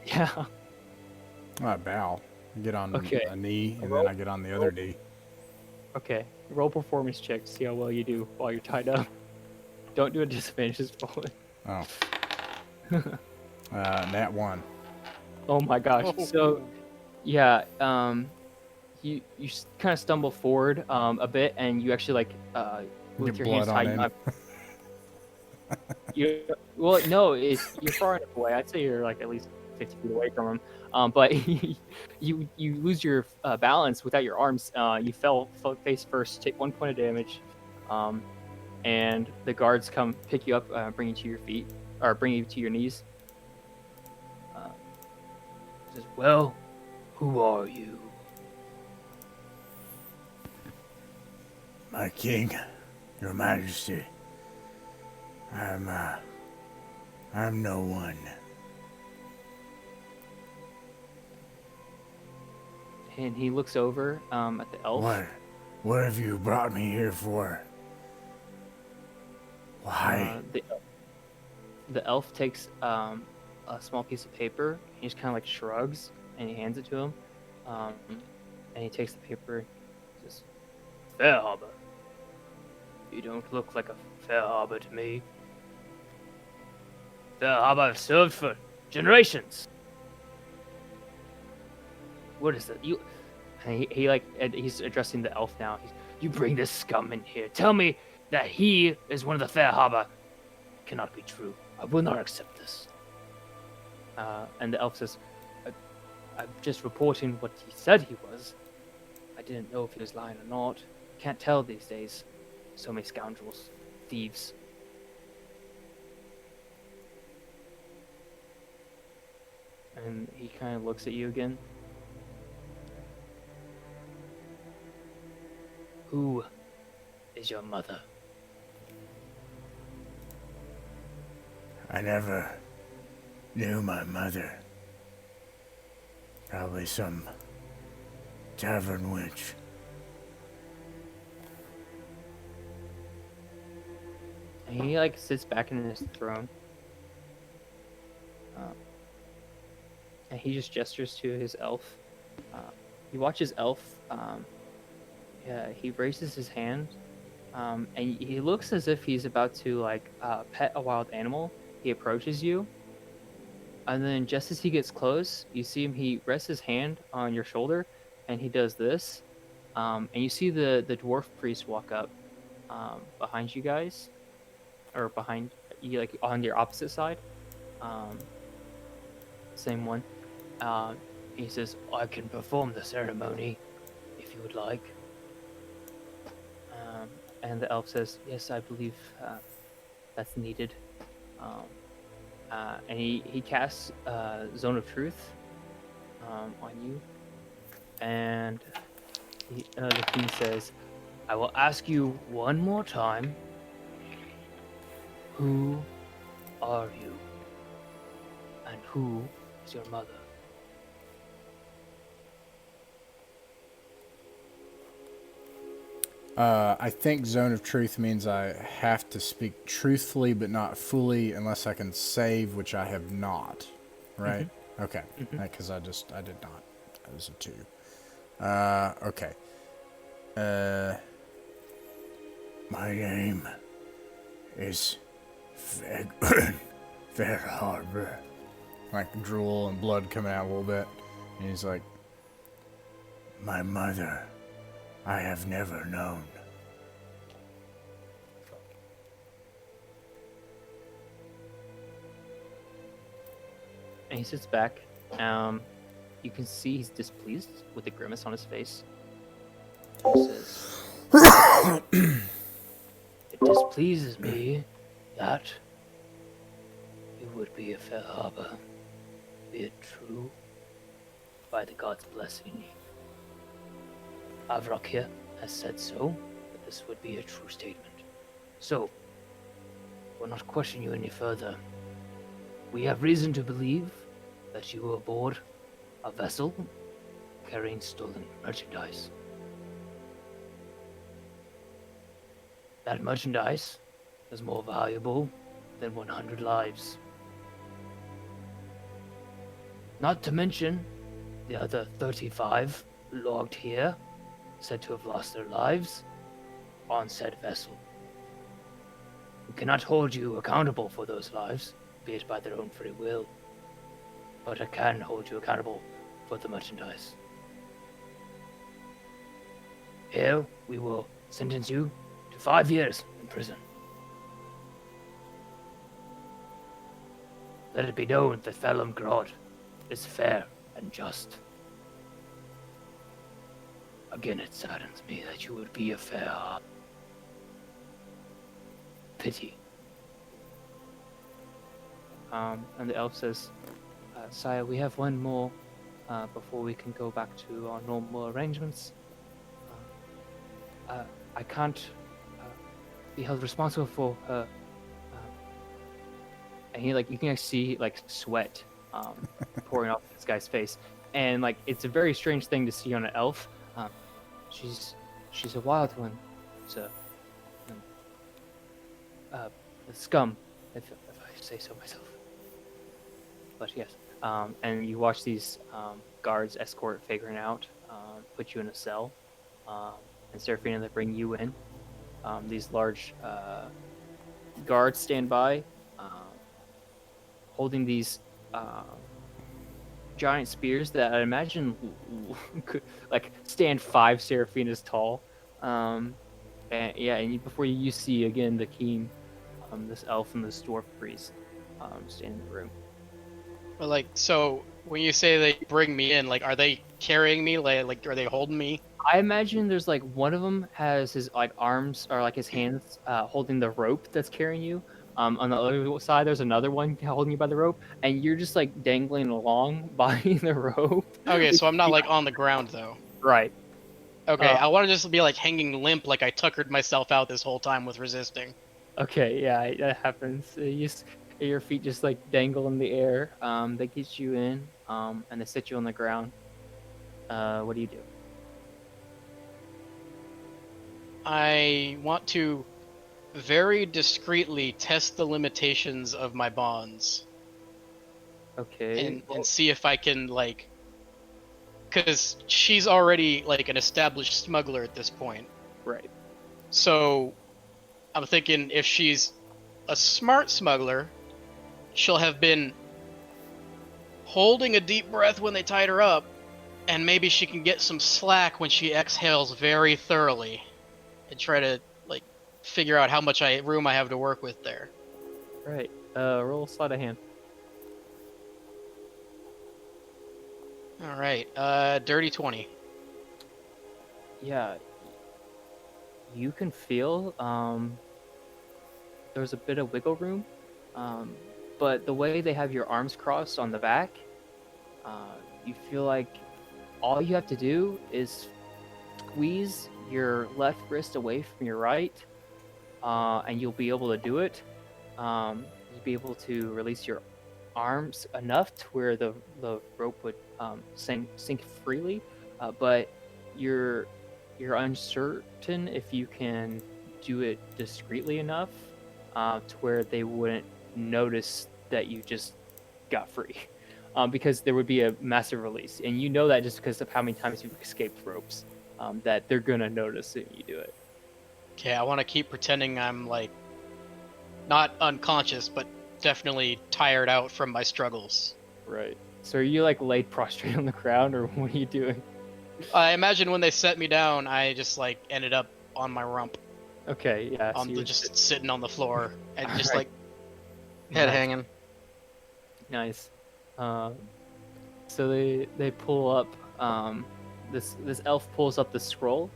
Yeah. Oh, I bow. I get on Okay. a knee, and Roll- then I get on the other knee. Okay. Roll performance check to see how well you do while you're tied up. Don't do a disadvantage, just roll it. Oh. Nat 1. Oh my gosh. So, yeah, you kind of stumble forward a bit, and you actually like with Get your blood hands on tied. him. You well, no, you're far enough away. I'd say you're like at least 50 feet away from him. But you lose your balance without your arms. You fell face first, take 1 point of damage, and the guards come pick you up, bring you to your feet, or bring you to your knees. Says, "Well, who are you?" My king, your majesty. I'm no one. And he looks over at the elf. What have you brought me here for? Why? The elf takes a small piece of paper. And he just kind of like shrugs and he hands it to him. And he takes the paper. And says, "Fair harbor. You don't look like a fair harbor to me. Fair harbor I've served for generations. What is that? You?" And he's addressing the elf now. "You bring this scum in here. Tell me that he is one of the fair harbor. Cannot be true. I will not accept this." And the elf says, I'm just reporting what he said he was. I didn't know if he was lying or not. Can't tell these days. So many scoundrels, thieves." And he kind of looks at you again. "Who is your mother?" I never knew my mother. Probably some tavern witch. And he like sits back in his throne. And he just gestures to his elf. You watch his elf. Yeah, he raises his hand, and he looks as if he's about to like pet a wild animal. He approaches you, and then just as he gets close, you see him. He rests his hand on your shoulder, and he does this. And you see the dwarf priest walk up behind you guys, or behind you, like on your opposite side. Same one. He says, "I can perform the ceremony if you would like." And the elf says, "Yes, I believe that's needed." And he casts Zone of Truth on you, and the king says, "I will ask you one more time. Who are you, and who is your mother?" I think Zone of Truth means I have to speak truthfully but not fully unless I can save, which I have not. Right? Okay. Mhm. Because I did not. That was a 2. Okay. My name is Fair Harbor. Like drool and blood coming out a little bit. And he's like, my mother, I have never known. And he sits back. You can see he's displeased with the grimace on his face. He says, "It displeases me that you would be a fair harbor. Be it true, by the gods' blessing. Avrakir has said so, that this would be a true statement. So, we'll not question you any further. We have reason to believe that you were aboard a vessel carrying stolen merchandise. That merchandise is more valuable than 100 lives. Not to mention the other 35 logged here, said to have lost their lives on said vessel. We cannot hold you accountable for those lives, be it by their own free will, but I can hold you accountable for the merchandise. Here, we will sentence you to 5 years in prison. Let it be known that Phelim Grod is fair and just. Again, it saddens me that you would be a fair pity." And the elf says, "Sire, we have one more before we can go back to our normal arrangements. I can't be held responsible for her." And he you can see sweat pouring off this guy's face, and it's a very strange thing to see on an elf. She's a wild one, sir. A scum, if I say so myself. But yes, and you watch these guards escort Feghrin out, put you in a cell, and Seraphina, they bring you in. These large guards stand by, holding these giant spears that I imagine could stand 5 Seraphinas tall. And before you see again the king, this elf and this dwarf priest stand in the room. But so when you say they bring me in, are they carrying me? Like are they holding me? I imagine there's one of them has his arms or his hands holding the rope that's carrying you. On the other side, there's another one holding you by the rope, and you're just dangling along by the rope. Okay, so I'm not on the ground though. Right. Okay, I want to just be hanging limp, like I tuckered myself out this whole time with resisting. Okay, yeah, that happens. Your feet just dangle in the air. They get you in, and they sit you on the ground. What do you do? I want to very discreetly test the limitations of my bonds. Okay. And see if I can because she's already an established smuggler at this point. Right. So I'm thinking if she's a smart smuggler, she'll have been holding a deep breath when they tied her up, and maybe she can get some slack when she exhales very thoroughly and try to figure out how much room I have to work with there. Right. Roll sleight of hand. All right. Dirty 20. Yeah. You can feel there's a bit of wiggle room but the way they have your arms crossed on the back, you feel like all you have to do is squeeze your left wrist away from your right, and you'll be able to do it. You'll be able to release your arms enough to where the rope would sink freely, but you're uncertain if you can do it discreetly enough to where they wouldn't notice that you just got free. Because there would be a massive release, and you know that just because of how many times you've escaped ropes, that they're gonna notice if you do it. Okay, I want to keep pretending I'm like not unconscious, but definitely tired out from my struggles. Right. So are you like laid prostrate on the ground, or what are you doing? I imagine when they set me down, I just like ended up on my rump, Okay, yeah. So on you're just sitting on the floor and just Alright. like head Nice. hanging. Nice. So they pull up. This elf pulls up the scroll,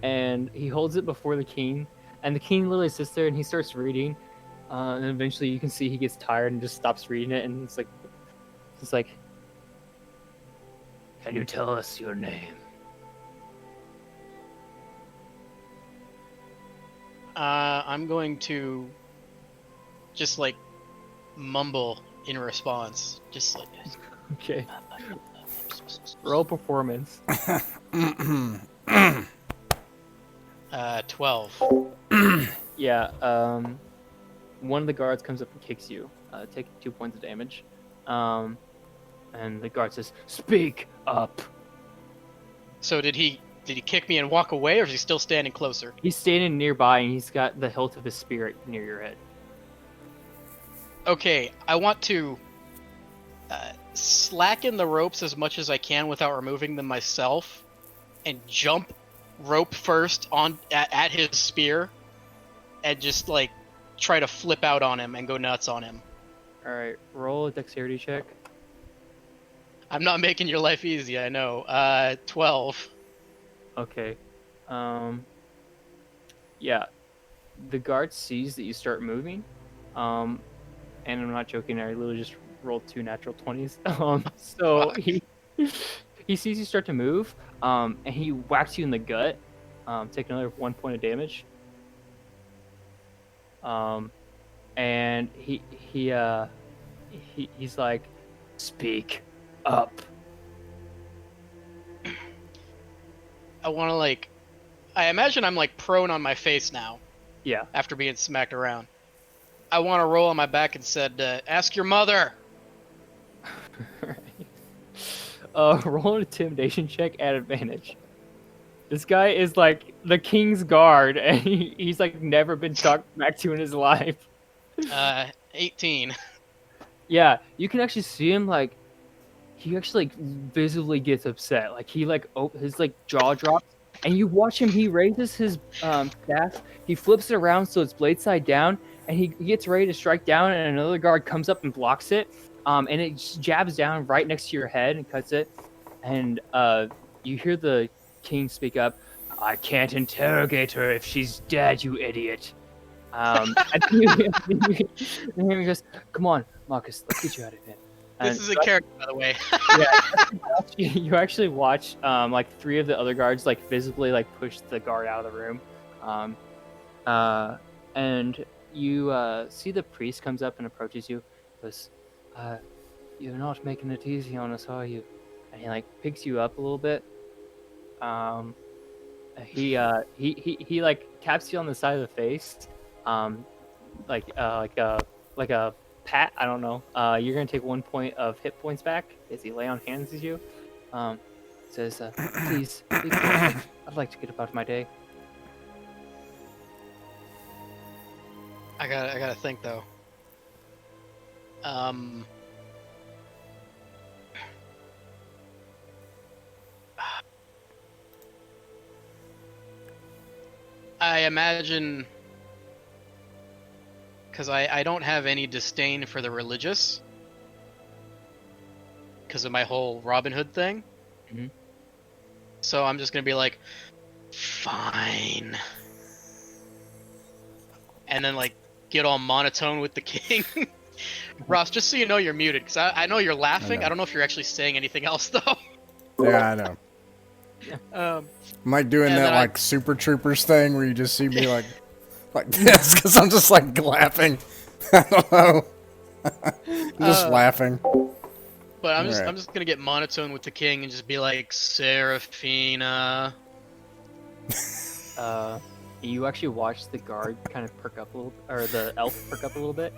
and he holds it before the king, and the king literally sits there and he starts reading, and eventually you can see he gets tired and just stops reading it, and it's like, can you tell us your name? I'm going to just like mumble in response, just like Okay. Roll performance. 12. Yeah. One of the guards comes up and kicks you. Take 2 points of damage. And the guard says, "Speak up." So did he kick me and walk away, or is he still standing closer? He's standing nearby, and he's got the hilt of his spear near your head. Okay, I want to slacken the ropes as much as I can without removing them myself, and jump rope first on at his spear, and just like try to flip out on him and go nuts on him. All right, roll a dexterity check. I'm not making your life easy, I know. 12. Okay. Yeah. The guard sees that you start moving. And I'm not joking. I literally just rolled 2 natural 20s. So Fuck. he sees you start to move. And he whacks you in the gut. Take another 1 point of damage. And he's like, "Speak up." I want to like. I imagine I'm like prone on my face now Yeah. after being smacked around. I want to roll on my back and said, "Ask your mother." Roll an intimidation check at advantage. This guy is like the king's guard, and he's like never been talked back to in his life. 18. Yeah, you can actually see him like he actually like visibly gets upset. Like he like his like jaw drops, and you watch him. He raises his staff, he flips it around so it's blade side down, and he gets ready to strike down, and another guard comes up and blocks it. And it just jabs down right next to your head and cuts it. And you hear the king speak up. "I can't interrogate her if she's dead, you idiot." And he goes, "Come on, Marcus, let's get you out of here." And This is a character, by the way. yeah, you actually watch like 3 of the other guards like visibly like push the guard out of the room, and you see the priest comes up and approaches you. Goes, "You're not making it easy on us, are you?" And he like picks you up a little bit. He like taps you on the side of the face, like a pat. I don't know. You're gonna take 1 point of hit points back as he lay on hands at you. Says, please, go. I'd like to get about my day." I gotta think though. I imagine, because I don't have any disdain for the religious, because of my whole Robin Hood thing. Mhm. So I'm just gonna be like, fine, and then like get all monotone with the king. Ross, just so you know, you're muted because I know you're laughing. know. I don't know if you're actually saying anything else though. Yeah, I know. Um, I'm like doing And that then like Super Troopers thing where you just see me like this because I'm just like laughing. I don't know. I'm just laughing. but I'm Alright. just gonna get monotone with the king and just be like Seraphina. You actually watch the guard kind of perk up a little, or the elf perk up a little bit.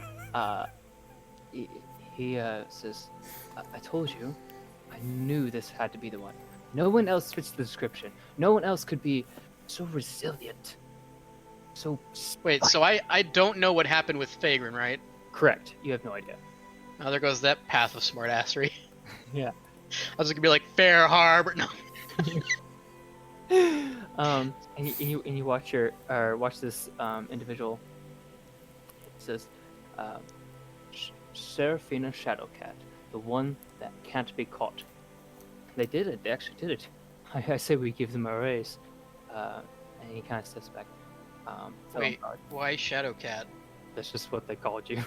He, he says, I told you, I knew this had to be the one. No one else fits the description. No one else could be so resilient. So Wait, so I don't know what happened with Feghrin, right? correct. You have no idea. Oh, there goes that path of smartassery. Yeah. I was gonna be like Fair Harbor. No. And you watch watch this individual. It says, Seraphina Shadowcat, the one that can't be caught. They did it. They actually did it. I say we give them a raise. And he kind of steps back. Wait, why Shadowcat? That's just what they called you.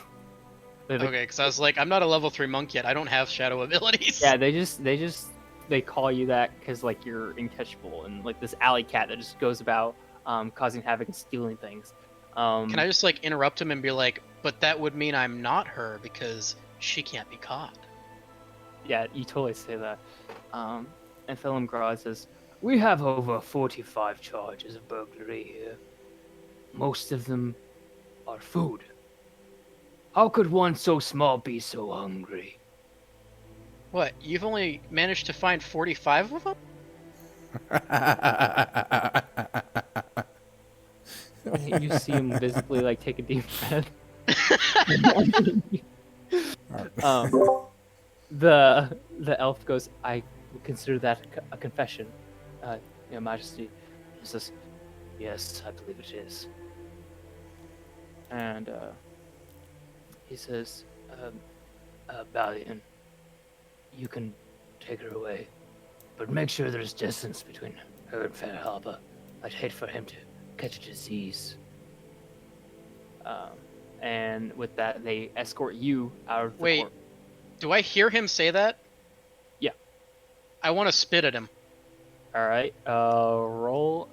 Okay, because I was like, I'm not a level 3 monk yet. I don't have shadow abilities. Yeah, they call you that because like you're uncatchable and like this alley cat that just goes about causing havoc and stealing things. Can I just like interrupt him and be like, but that would mean I'm not her because she can't be caught. Yeah, you totally say that. And Phelim Grod says, we have over 45 charges of burglary here. Most of them are food. How could one so small be so hungry? What? You've only managed to find 45 of them? You see him visibly like take a deep breath. The elf goes, I would consider that a confession, Your Majesty. He says, yes, I believe it is. And he says, Balian, you can take her away, but make sure there's distance between her and Fair Harbor. I'd hate for him to catch a disease. And with that, they escort you out of the Wait, court. do I hear him say that? Yeah. I want to spit at him. All right. Roll.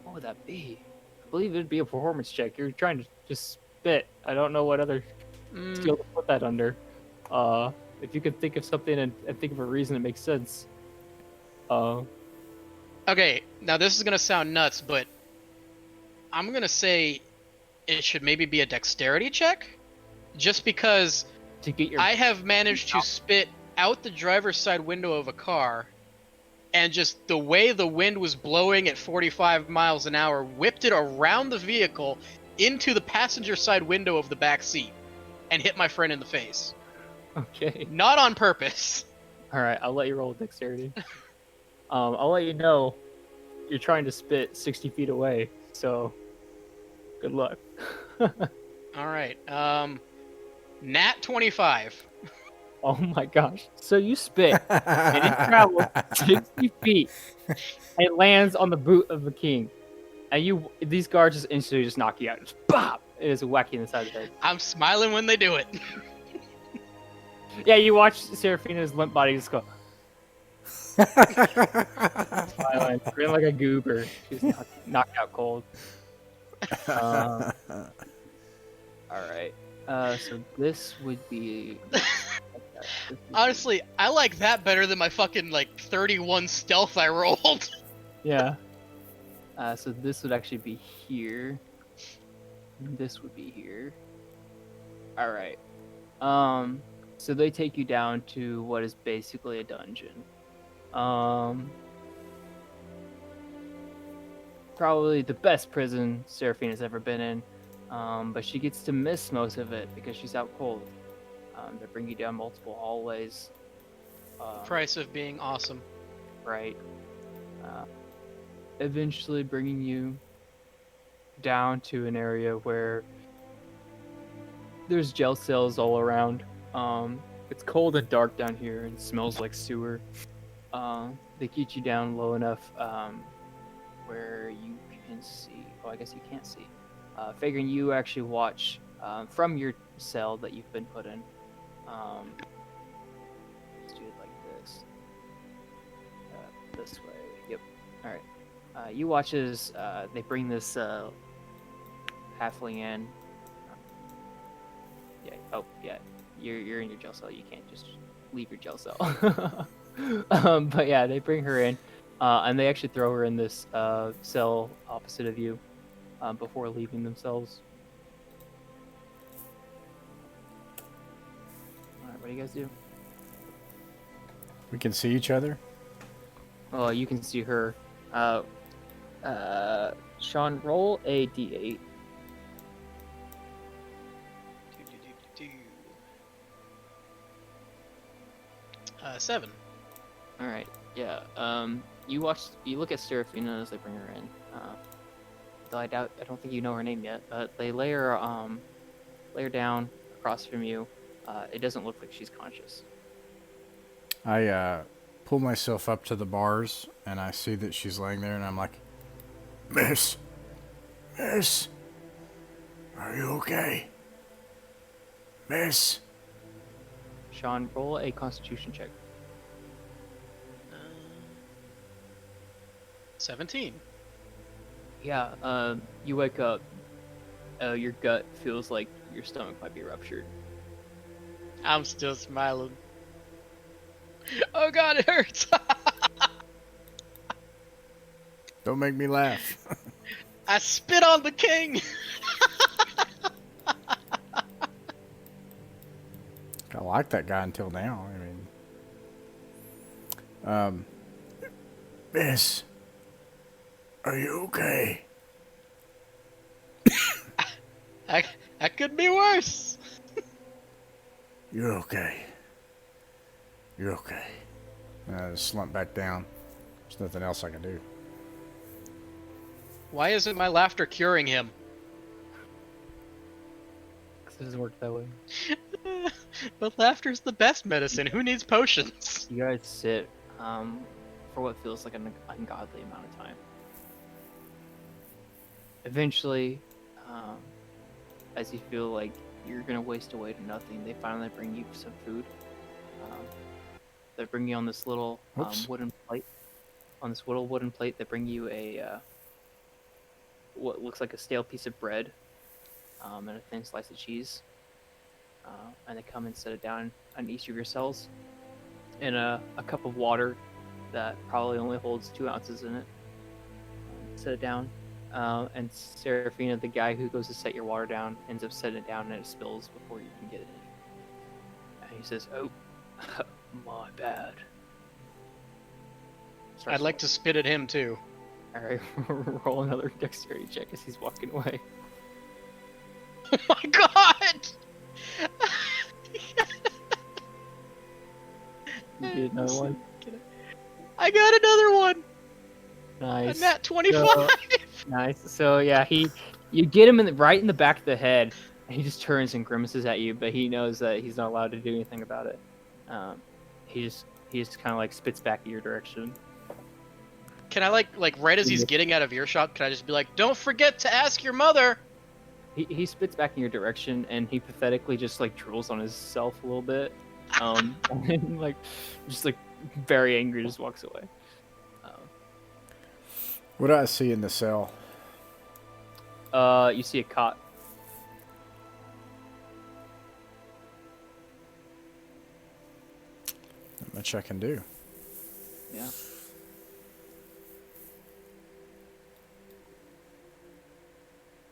What would that be? I believe it'd be a performance check. You're trying to just spit. I don't know what other skill to put that under. If you could think of something and think of a reason that makes sense. Okay, now this is gonna sound nuts, but I'm gonna say it should maybe be a dexterity check, just because to get your. I have managed to spit out the driver's side window of a car, and just the way the wind was blowing at 45 miles an hour whipped it around the vehicle into the passenger side window of the back seat and hit my friend in the face. Okay. Not on purpose. All right. I'll let you roll dexterity. I'll let you know you're trying to spit 60 feet away. So, good luck. All right. Nat 25. Oh my gosh. So you spit, and it travels 60 feet, and it lands on the boot of the king. And these guards just instantly just knock you out. Just bop! It is whacking in the side of the head. I'm smiling when they do it. Yeah, you watch Seraphina's limp body just go. Smiling, grin like a goober. She's knocked out cold. All right. So this would be. Honestly, I like that better than my fucking, 31 stealth I rolled. Yeah. So this would actually be here. This would be here. All right. So they take you down to what is basically a dungeon. Probably the best prison Seraphina's ever been in. But she gets to miss most of it because she's out cold. They bring you down multiple hallways. Price of being awesome. Right. Eventually bringing you down to an area where there's jail cells all around. It's cold and dark down here and smells like sewer. They get you down low enough where you can see. Oh, I guess you can't see. Feghrin, you actually watch from your cell that you've been put in. Let's do it like this. This way. Yep. All right. You watch as they bring this halfling in. Yeah. Oh, yeah. You're in your jail cell. You can't just leave your jail cell. But yeah, they bring her in, and they actually throw her in this cell opposite of you before leaving themselves. All right. What do you guys do? We can see each other. Oh, you can see her. Sean, roll a d8. Do. 7. All right. Yeah. You look at Seraphina as they bring her in. Though I don't think you know her name yet. But they lay her down across from you. It doesn't look like she's conscious. I pull myself up to the bars, and I see that she's laying there, and I'm like, Miss, are you okay? Miss? Sean, roll a Constitution check. 17. Yeah. You wake up. Your gut feels like your stomach might be ruptured. I'm still smiling. Oh god, it hurts! Don't make me laugh. I spit on the king! I like that guy until now. I mean, Miss, are you okay? That could be worse! You're okay. You're okay. And I just slump back down. There's nothing else I can do. Why isn't my laughter curing him? Because it doesn't work that way. But laughter's the best medicine. Who needs potions? You guys sit for what feels like an ungodly amount of time. Eventually, as you feel like you're gonna waste away to nothing, they finally bring you some food. They bring you on this little wooden plate. On this little wooden plate, they bring you a what looks like a stale piece of bread and a thin slice of cheese. And they come and set it down on each of your cells, and a cup of water that probably only holds 2 ounces in it. Set it down, and Seraphina, the guy who goes to set your water down, ends up setting it down, and it spills before you can get it in. And he says, "Oh, my bad." I'd like to spit at him too. All right, roll another dexterity check as he's walking away. Oh my god! You get another one. I got another one. Nice. A nat 25. So, nice. So yeah, you get him right in the back of the head, and he just turns and grimaces at you, but he knows that he's not allowed to do anything about it. He just kind of like spits back at your direction. Can I like right as he's getting out of earshot, can I just be like, "Don't forget to ask your mother"? He spits back in your direction, and he pathetically just like drools on himself a little bit, and then, like just like very angry, just walks away. What do I see in the cell? You see a cot. Not much I can do. Yeah.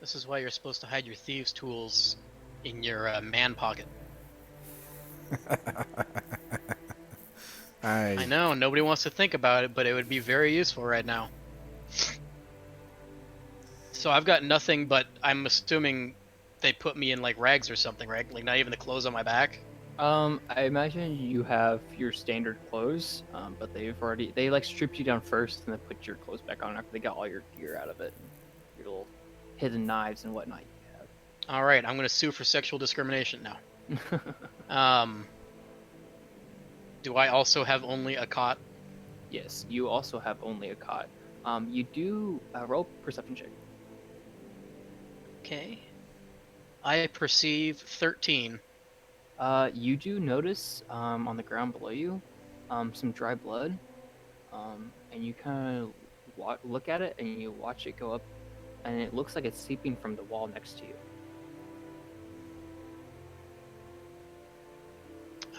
This is why you're supposed to hide your thieves' tools in your man pocket. I know, nobody wants to think about it, but it would be very useful right now. So I've got nothing, but I'm assuming they put me in like rags or something, right? Like not even the clothes on my back? I imagine you have your standard clothes, but they like stripped you down first and then put your clothes back on after they got all your gear out of it. Your little hidden knives and whatnot you have. Alright, I'm gonna sue for sexual discrimination now. Do I also have only a cot? Yes, you also have only a cot. You do roll perception check. Okay. I perceive 13. You do notice on the ground below you some dry blood, and you kind of look at it and you watch it go up, and it looks like it's seeping from the wall next to you.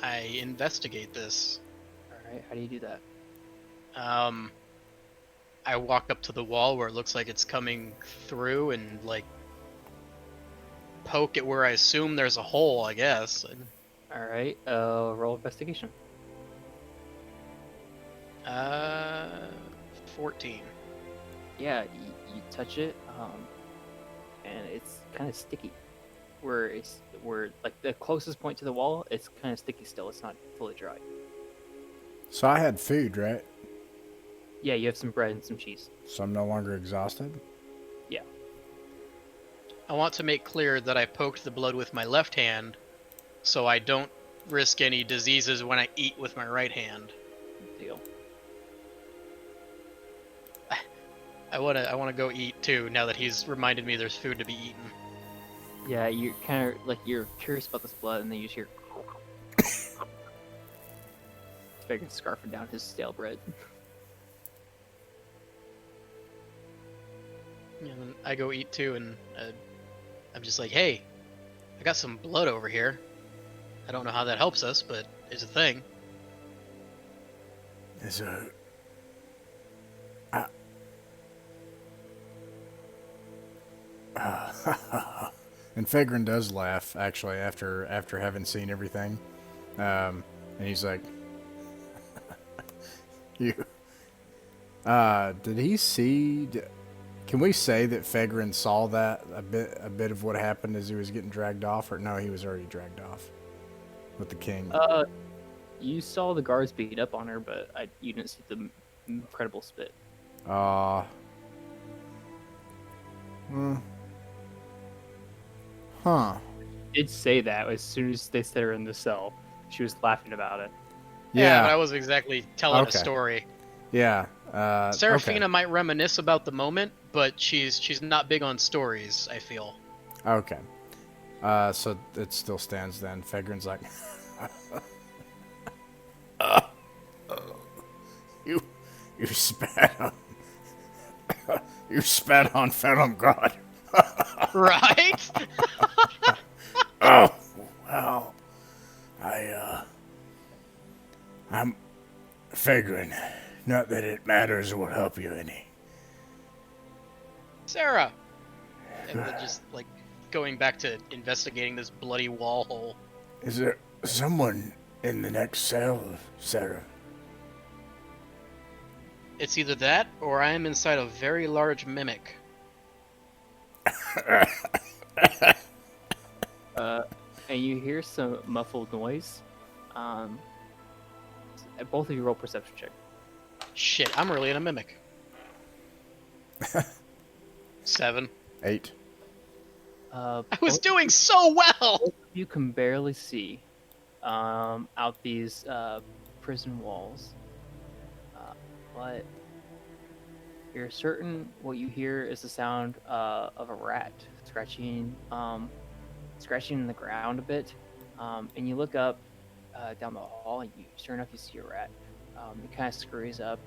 I investigate this. All right, how do you do that? I walk up to the wall where it looks like it's coming through and like poke it where I assume there's a hole, I guess. All right, roll investigation. 14. Yeah, you touch it, and it's kind of sticky. Where like the closest point to the wall, it's kind of sticky still. It's not fully dry. So I had food, right? Yeah, you have some bread and some cheese. So I'm no longer exhausted? Yeah. I want to make clear that I poked the blood with my left hand, so I don't risk any diseases when I eat with my right hand. Deal. I wanna go eat too. Now that he's reminded me there's food to be eaten. Yeah, you're kind of like you're curious about this blood, and then you just hear. Feghrin scarfing down his stale bread. And then I go eat too, and I'm just like, hey, I got some blood over here. I don't know how that helps us, but it's a thing. Is a... And Feghrin does laugh, actually, after having seen everything. And he's like... you... did he see... Can we say that Feghrin saw that a bit of what happened as he was getting dragged off, or no, he was already dragged off with the king? You saw the guards beat up on her, but you didn't see the incredible spit. Huh. Did say that as soon as they set her in the cell, she was laughing about it. Yeah, but I wasn't exactly telling Okay. a story. Yeah. Seraphina might reminisce about the moment, but she's not big on stories, I feel. Okay. So it still stands then. Feghrin's like, you spat on, you spat on Phantom God. Right? Oh, well, I'm Feghrin. Not that it matters or will help you any. Sarah! And then just, like, going back to investigating this bloody wall hole. Is there someone in the next cell, Sarah? It's either that, or I am inside a very large mimic. And you hear some muffled noise. Both of you roll perception check. Shit, I'm really in a mimic. 7. 8. I was doing so well! You can barely see out these prison walls, but you're certain what you hear is the sound of a rat scratching in the ground a bit, and you look up down the hall, and sure enough, you see a rat. It kind of scurries up.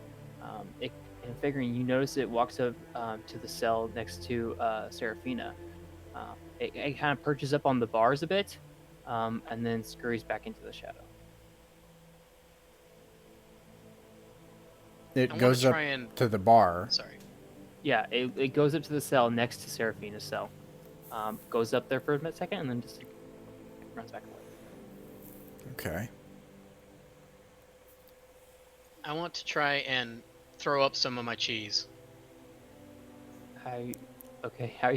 And Feghrin, you notice it walks up to the cell next to Seraphina. It kind of perches up on the bars a bit, and then scurries back into the shadow. It goes up to the bar. Sorry. Yeah, it goes up to the cell next to Seraphina's cell. Goes up there for a second, and then just runs back away. Okay. I want to try and throw up some of my cheese. How are you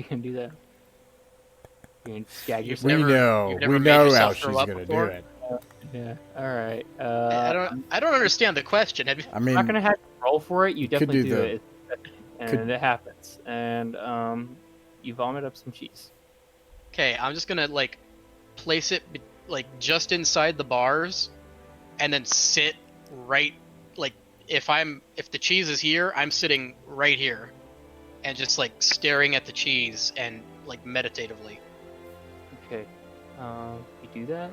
gonna do that? You can gag You've yourself. never We made know how yourself she's throw up gonna do before? it. Yeah. All right. I don't understand the question. Have you... I I'm mean, not gonna have you roll for it. You definitely do do the- it, and it happens. And you vomit up some cheese. Okay, I'm just gonna like place it like just inside the bars, and then sit right like if the cheese is here, I'm sitting right here, and just like staring at the cheese and like meditatively. Okay. You do that.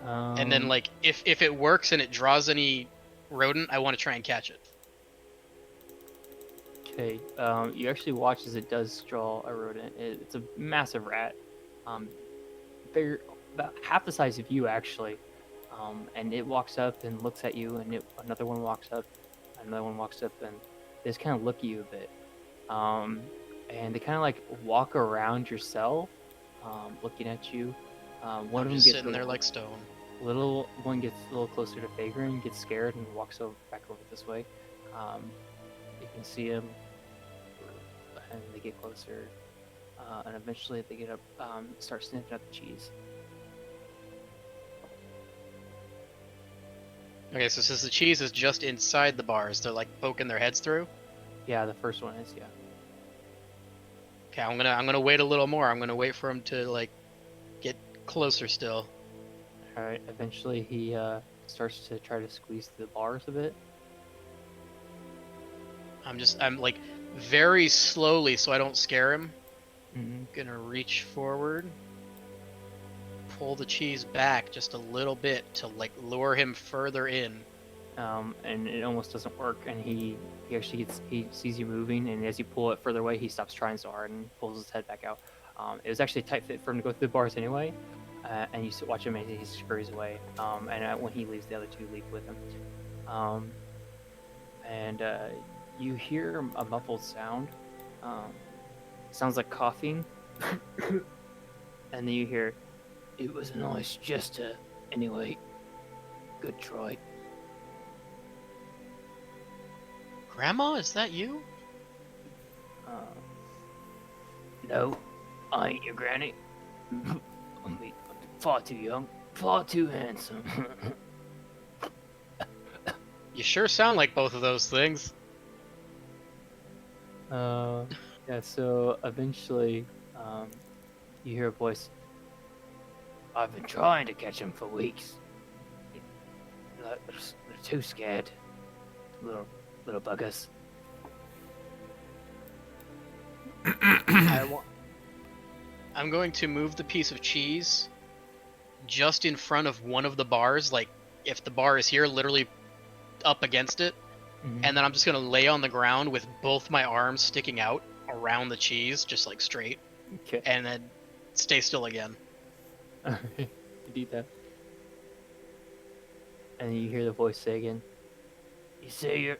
And then like if it works and it draws any rodent, I want to try and catch it. Okay. You actually watch as it does draw a rodent. It's a massive rat. Bigger, about half the size of you actually. And it walks up and looks at you, and another one walks up, another one walks up, and they just kind of look at you a bit. And they kind of like walk around your cell, looking at you. One I'm of them just gets sitting there like stone. little one gets a little closer to Feghrin, gets scared, and walks back over this way. You can see him, and they get closer, and eventually they get up, start sniffing at the cheese. Okay, so since the cheese is just inside the bars, they're like poking their heads through. Yeah, the first one is, yeah. Okay, I'm gonna wait a little more. I'm gonna wait for him to like get closer still. All right. Eventually, he starts to try to squeeze through the bars a bit. I'm like very slowly so I don't scare him. Mm-hmm. Gonna reach forward, pull the cheese back just a little bit to like lure him further in. And it almost doesn't work. And he sees you moving, and as you pull it further away, he stops trying so hard and pulls his head back out. It was actually a tight fit for him to go through the bars anyway. And you watch him as he scurries away. And when he leaves, the other two leave with him. And you hear a muffled sound. Sounds like coughing. And then you hear, "It was a nice gesture. Anyway, good try." Grandma, is that you? No, I ain't your granny. I'm far too young, far too handsome. You sure sound like both of those things. Yeah, so eventually, you hear a voice. "I've been trying to catch him for weeks. They're too scared. Little buggers." I'm going to move the piece of cheese just in front of one of the bars, like if the bar is here, literally up against it. Mm-hmm. And then I'm just going to lay on the ground with both my arms sticking out around the cheese, just like straight. Okay. And then stay still again. You do that. And you hear the voice say again, You say you're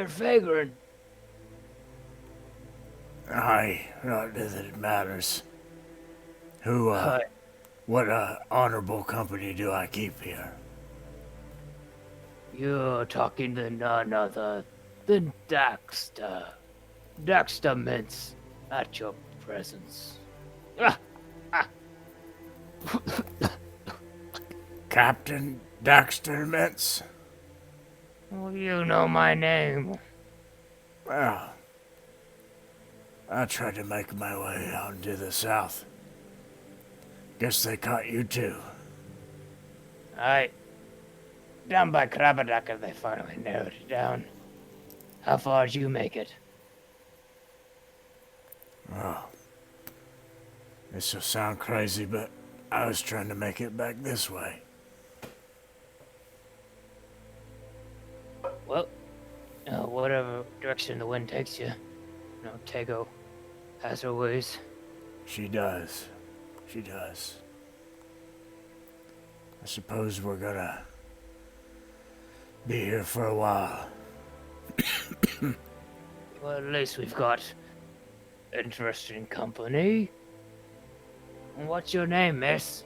Feghrin." Aye, not that it matters. Who, Hi. what, honorable company do I keep here? You're talking to none other than Daxter. Daxter Mintz at your presence. Captain Daxter Mintz? Well, you know my name. Well, I tried to make my way out into the south. Guess they caught you too. Aye. Down by Krabadaka, they finally narrowed it down. How far did you make it? Oh. This will sound crazy, but I was trying to make it back this way. Well, whatever direction the wind takes you. Tego has her ways. She does. She does. I suppose we're gonna be here for a while. Well, at least we've got interesting company. What's your name, miss?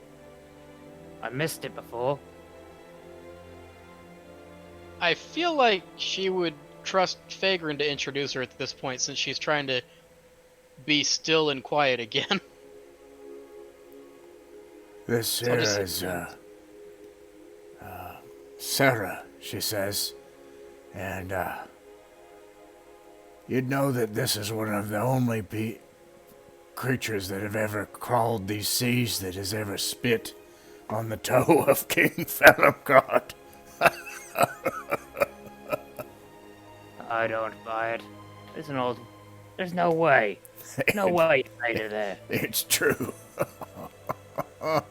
I missed it before. I feel like she would trust Feghrin to introduce her at this point, since she's trying to be still and quiet again. This here is, Sarah, she says. And, you'd know that this is one of the only creatures that have ever crawled these seas that has ever spit on the toe of King Felomgod. I don't buy it. There's no way. No way you made it there. It's true. Well,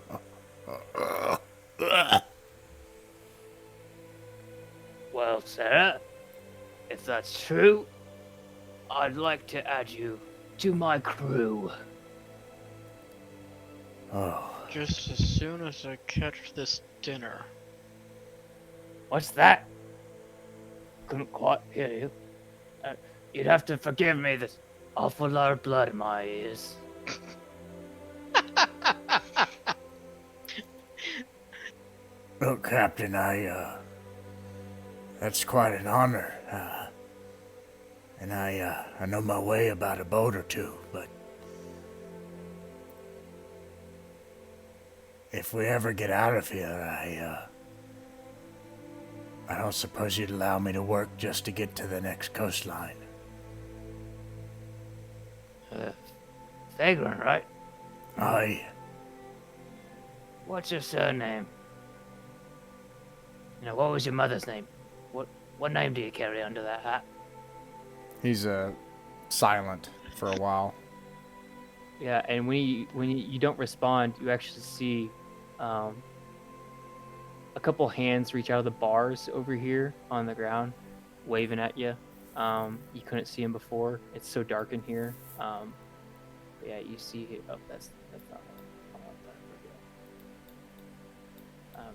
Sarah, if that's true, I'd like to add you to my crew. Oh, Just as soon as I catch this dinner. What's that? Couldn't quite hear you. You'd have to forgive me, there's awful lot of blood in my ears. look, Captain, that's quite an honor. And I know my way about a boat or two, but if we ever get out of here, I don't suppose you'd allow me to work just to get to the next coastline. Feghrin, right? Aye. What's your surname? What was your mother's name? What name do you carry under that hat? He's silent for a while. Yeah, and when you don't respond, you actually see a couple hands reach out of the bars over here on the ground, waving at you. You couldn't see him before. It's so dark in here. Yeah, you see. Oh, that's not.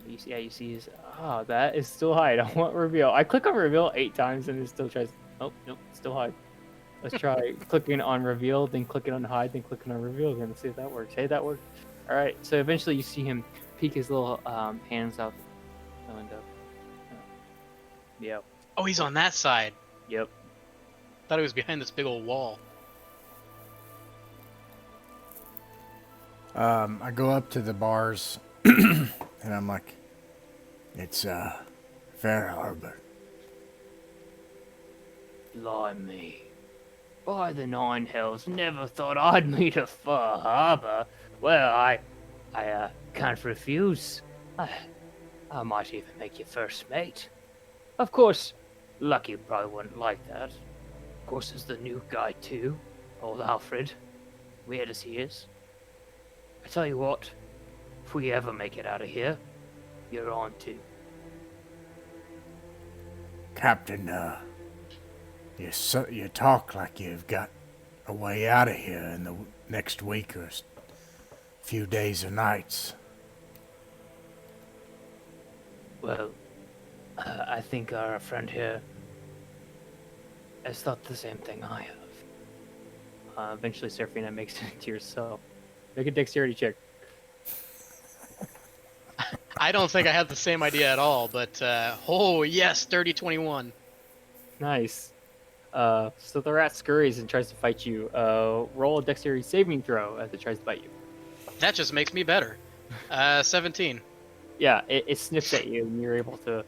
You see his. Oh, that is still hide. I want reveal. I click on reveal 8 times and it still tries. Oh, nope, still hide. Let's try clicking on reveal, then clicking on hide, then clicking on reveal again. Let's see if that works. Hey, that worked. All right. So eventually, you see him peek his little hands out the window. Yep. Oh, he's on that side. Yep. Thought he was behind this big old wall. I go up to the bars and I'm like, It's, Fair Harbor. Blimey. By the 9 hells, never thought I'd meet a Far Harbor. Well, I can't refuse. I might even make you first mate. Of course, Lucky probably wouldn't like that. Of course, there's the new guy too, old Alfred. Weird as he is. I tell you what, if we ever make it out of here, you're on too. Captain, you talk like you've got a way out of here in the next week or few days or nights. Well, I think our friend here has thought the same thing I have. Eventually, Seraphina makes it to yourself. Make a dexterity check. I don't think I had the same idea at all, but oh yes, 30-21. Nice. So the rat scurries and tries to fight you. Roll a dexterity saving throw as it tries to bite you. That just makes me better. 17. Yeah, it sniffs at you and you're able to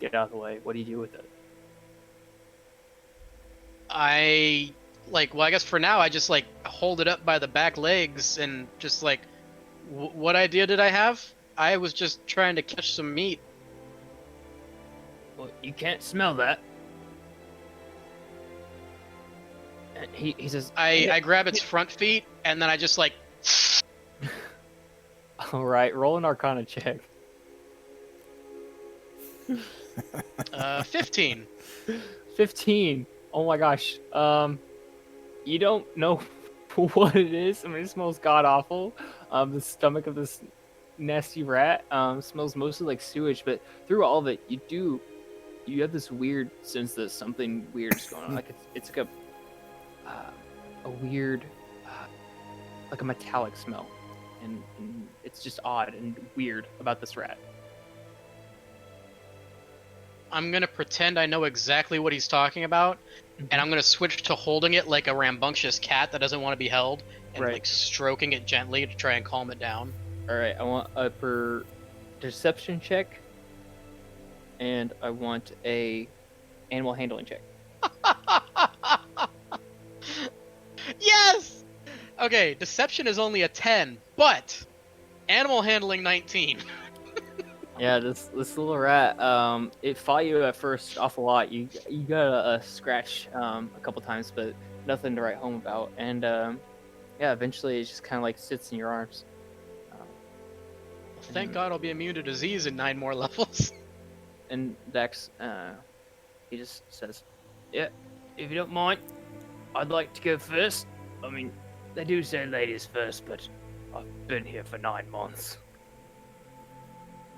get out of the way. What do you do with it? I guess for now I just hold it up by the back legs and just what idea did I have? I was just trying to catch some meat. Well, you can't smell that. And he says, I grab its front feet and then I just all right, roll an Arcana check. 15. 15. Oh my gosh. You don't know what it is. I mean, it smells god awful. The stomach of this nasty rat smells mostly like sewage, but through all of it, you have this weird sense that something weird is going on. Like it's like a weird, like a metallic smell, and it's just odd and weird about this rat. I'm gonna pretend I know exactly what he's talking about, and I'm gonna switch to holding it like a rambunctious cat that doesn't want to be held, and stroking it gently to try and calm it down. All right, I want a deception check, and I want a animal handling check. Yes. Okay, deception is only a 10, but animal handling 19. Yeah, this little rat, it fought you at first awful lot. You got a scratch a couple times, but nothing to write home about. And yeah, eventually it just kind of sits in your arms. Thank God I'll be immune to disease in 9 more levels. And Dex, he just says, "Yeah, if you don't mind, I'd like to go first. I mean, they do say ladies first, but I've been here for 9 months."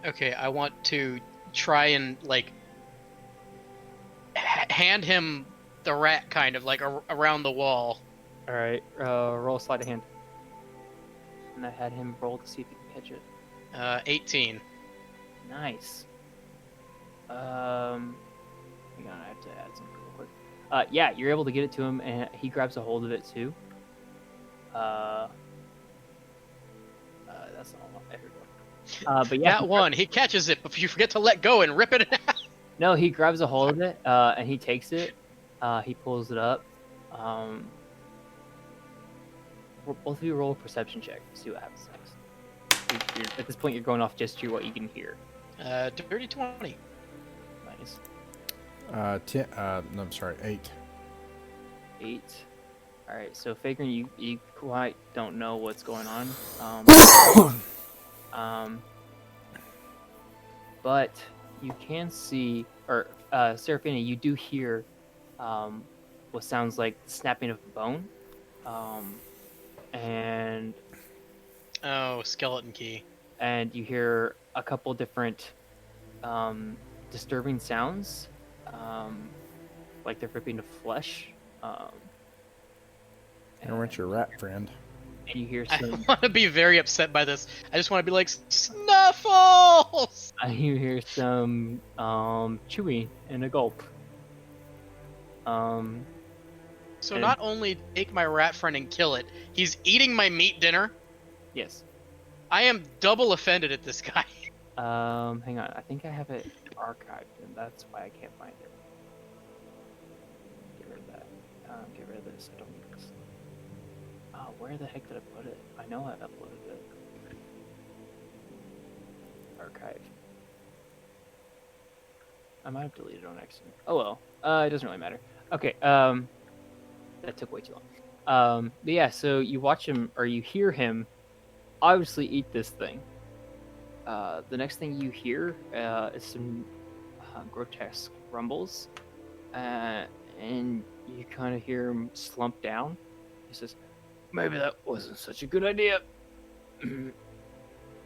Okay, I want to try and, like, hand him the rat, kind of, like, around the wall. All right, roll sleight of hand. And I had him roll to see if he can catch it. 18. Nice. Hang on, I have to add something real quick. Yeah, you're able to get it to him, and he grabs a hold of it too. That's not all. There we go. But yeah, That one, he catches it, but you forget to let go and rip it in half. no, he grabs a hold of it, and he takes it. He pulls it up. Both of you roll a perception check to see what happens next. At this point, you're going off just to what you can hear. Dirty 20. Nice. 10. No, I'm sorry, 8. 8. All right, so Feghrin, you quite don't know what's going on. But you can see, or Seraphina, you do hear what sounds like the snapping of bone. And Oh, skeleton key. you hear a couple different disturbing sounds, like they're ripping the flesh. Aren't your rat friend? And you hear I some. want to be very upset by this. I just want to be like, Snuffles! You hear some chewing and a gulp. So And- not only take my rat friend and kill it, he's eating my meat dinner. Yes. I am double offended at this guy. Hang on. I think I have it archived, and that's why I can't find it. Get rid of that. Get rid of this. I don't need this. Oh, where the heck did I put it? I know I uploaded it. Archive. I might have deleted it on accident. Oh well. It doesn't really matter. Okay. That took way too long. But yeah, so you watch him, or you hear him, obviously eat this thing. The next thing you hear is some grotesque rumbles, and you kind of hear him slump down. He says, "Maybe that wasn't such a good idea."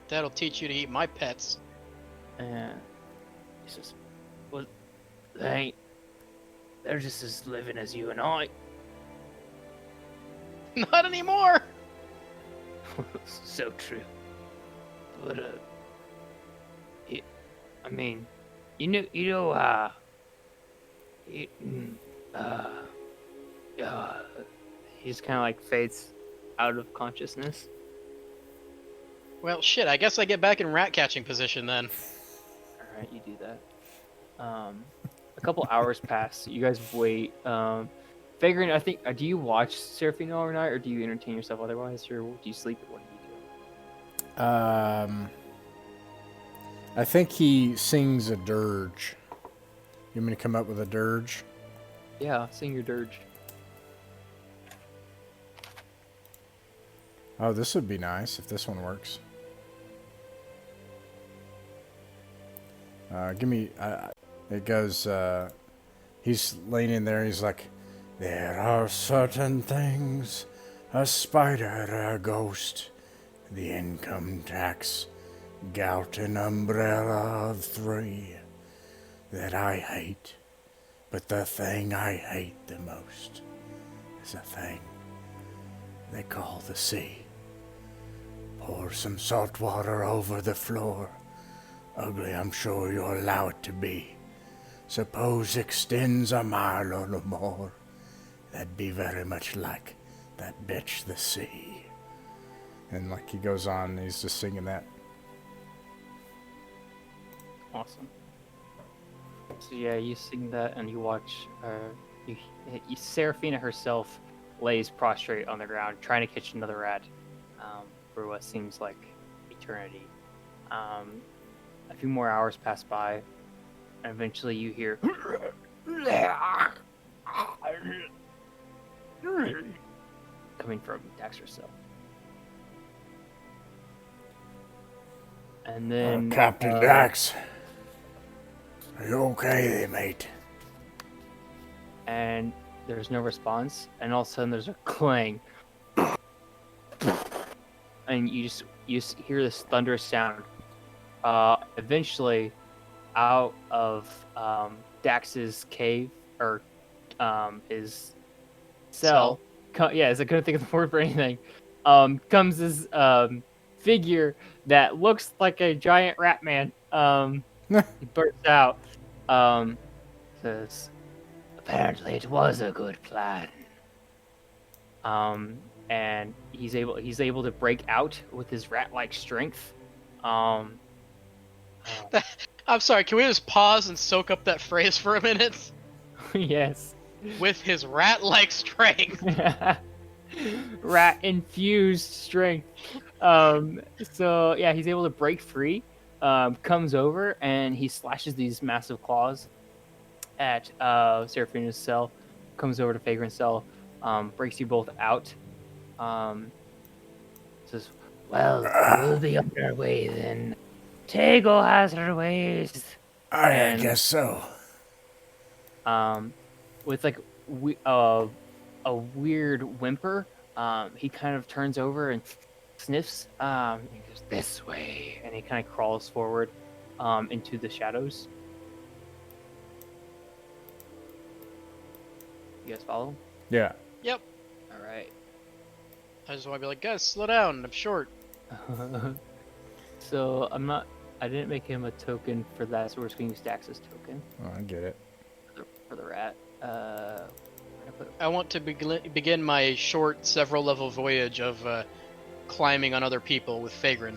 That'll teach you to eat my pets. And he says, "Well, they ain't. They're just as living as you and I." Not anymore! So true. But I mean, he just kind of like fades out of consciousness. Well, shit, I guess I get back in rat catching position then. All right, you do that. A couple hours pass. You guys wait. Figuring, I think, do you watch Seraphina all night, or do you entertain yourself otherwise, or do you sleep, or what do you do? I think he sings a dirge. You want me to come up with a dirge? Yeah, sing your dirge. Oh, this would be nice if this one works. It goes, he's leaning there, he's like, "There are certain things, a spider, a ghost, the income tax, gout and umbrella of 3, that I hate, but the thing I hate the most is a thing they call the sea. Pour some salt water over the floor. Ugly, I'm sure you'll allow it to be. Suppose extends a mile or no more. That'd be very much like that bitch the sea." And like he goes on, he's just singing that. Awesome. So yeah, you sing that, and you watch. Seraphina herself lays prostrate on the ground, trying to catch another rat for what seems like eternity. A few more hours pass by, and eventually you hear coming from Daxter's cell. And then Captain Dax. Are you okay there, mate? and there's no response, and all of a sudden there's a clang, and you just hear this thunderous sound. Eventually, out of Dax's cave or his cell. Yes, I couldn't think of the word for anything. Comes this figure that looks like a giant rat man. He bursts out. Um, says, "Apparently, it was a good plan." And he's able to break out with his rat-like strength. Um, I'm sorry, can we just pause and soak up that phrase for a minute? yes. With his rat-like strength. Rat infused strength. So yeah, he's able to break free. Comes over and he slashes these massive claws at Seraphina's cell. Comes over to Feghrin's cell. Breaks you both out. Says, "Well, we'll be on our way then. Tego has her ways." I And- guess so. With like a weird whimper, he kind of turns over and sniffs. He goes this way, and he kind of crawls forward into the shadows. You guys follow? Yeah. Yep. All right. I just want to be like, guys, slow down. I'm short. So I didn't make him a token for that, so we're just gonna use Dax's token Oh, I get it. for the rat. I want to begin my short, several-level voyage of climbing on other people with Feghrin.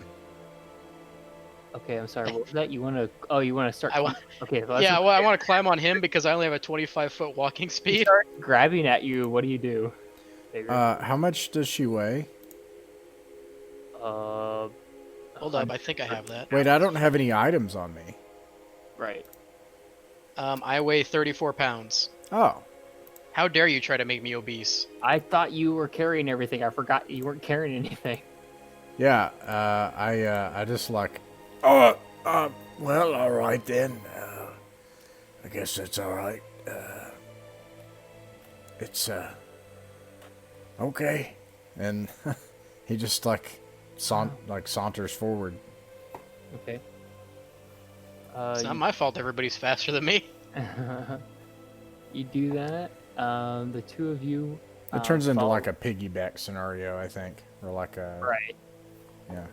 Okay, I'm sorry. What was that? You want to? Oh, you want to start? I want- Okay. So Yeah, well, I want to climb on him because I only have a 25-foot walking he speed. starts grabbing at you. What do you do? Feghrin? How much does she weigh? Hold up, I think I have that. Wait, I don't have any items on me. Right. I weigh 34 pounds. Oh. How dare you try to make me obese? I thought you were carrying everything. I forgot you weren't carrying anything. Yeah, I just like, Oh, well, all right then. I guess that's all right. It's, okay. and he just like saunters forward. Okay. It's not my fault everybody's faster than me. You do that. The two of you. It turns into follow- like a piggyback scenario, I think, or like a Right. yeah.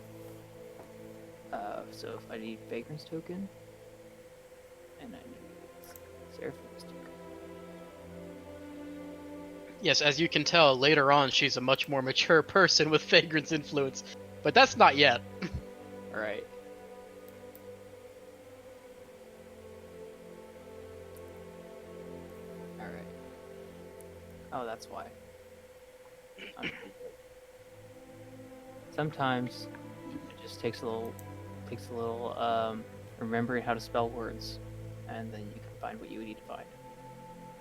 So if I need Feghrin's token, and I need Seraphina's token. Yes, as you can tell, later on she's a much more mature person with Feghrin's influence. But that's not yet. All right. All right. Oh, that's why. Sometimes it just takes a little remembering how to spell words, and then you can find what you need to find.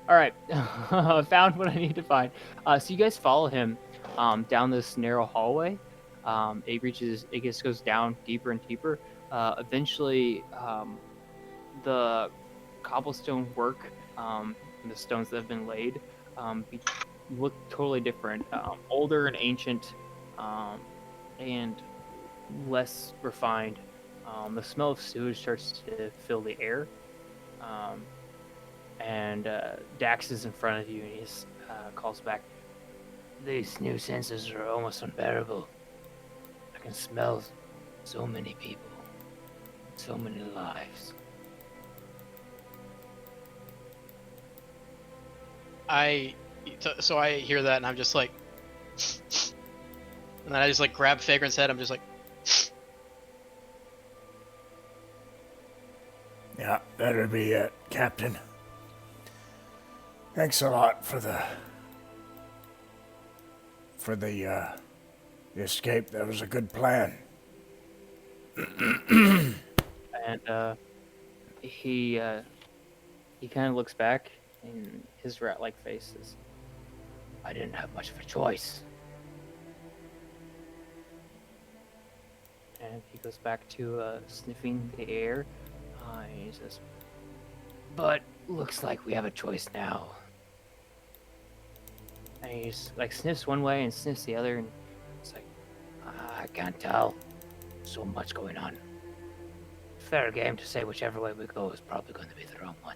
All right, I found what I need to find. So you guys follow him down this narrow hallway. It just goes down deeper and deeper. Eventually, the cobblestone work and the stones that have been laid look totally different, older and ancient, and less refined. The smell of sewage starts to fill the air. And Dax is in front of you, and he calls back, "These new senses are almost unbearable. I can smell so many people, so many lives." So I hear that and I'm just like, and then I just like grab Feghrin's head. I'm just like, Yeah, that'll be it, Captain. Thanks a lot for the escape. That was a good plan. And he kind of looks back, and his rat-like face says, "I didn't have much of a choice." And And he goes back to sniffing the air. And he says, "But looks like we have a choice now." And he just like sniffs one way and sniffs the other, and it's like, I can't tell. So much going on. Fair game to say whichever way we go is probably going to be the wrong one.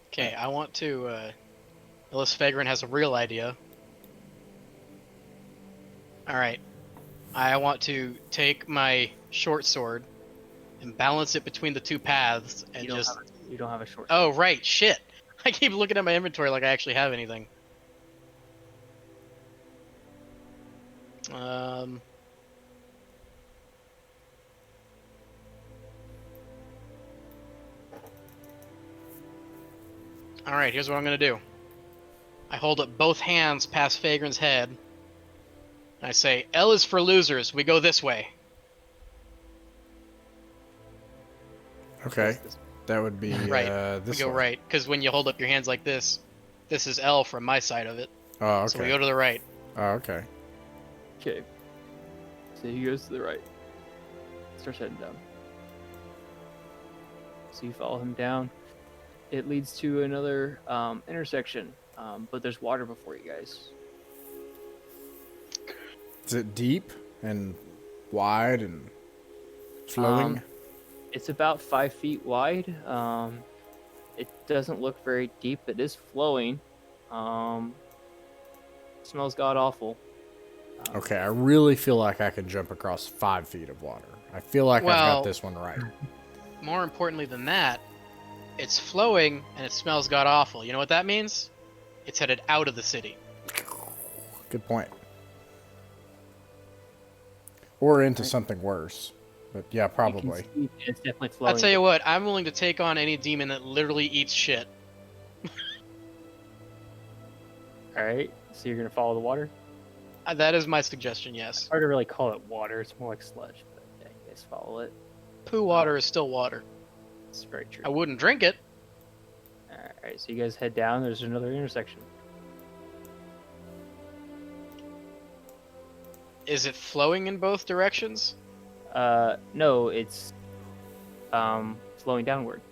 Okay, I want to, unless Feghrin has a real idea. Alright. I want to take my short sword and balance it between the two paths and just... You don't have a short. Oh, right, shit! I keep looking at my inventory like I actually have anything. Alright, here's what I'm gonna do. I hold up both hands past Feghrin's head. And I say, L is for losers, we go this way. Okay. That would be Right, this we go way. right, because when you hold up your hands like this is L from my side of it. Oh, okay. So we go to the right. Oh, okay. Okay. So he goes to the right. Starts heading down. So you follow him down. It leads to another intersection, but there's water before you guys. Is it deep and wide and flowing? It's about 5 feet wide. It doesn't look very deep. It is flowing. Smells god awful. Okay, I really feel like I can jump across 5 feet of water. I feel like I've Well- got this one right. More importantly than that, it's flowing and it smells god awful. You know what that means? It's headed out of the city. Good point. Or into something worse. But yeah, You can probably. see it's definitely flowing. I'll tell you what, I'm willing to take on any demon that literally eats shit. All right. So you're gonna follow the water. That is my suggestion, yes. Hard to really call it water. It's more like sludge. But yeah, you guys follow it. Poo water is still water. It's very true. I wouldn't drink it. All right. So you guys head down. There's another intersection. Is it flowing in both directions? No, it's flowing downward.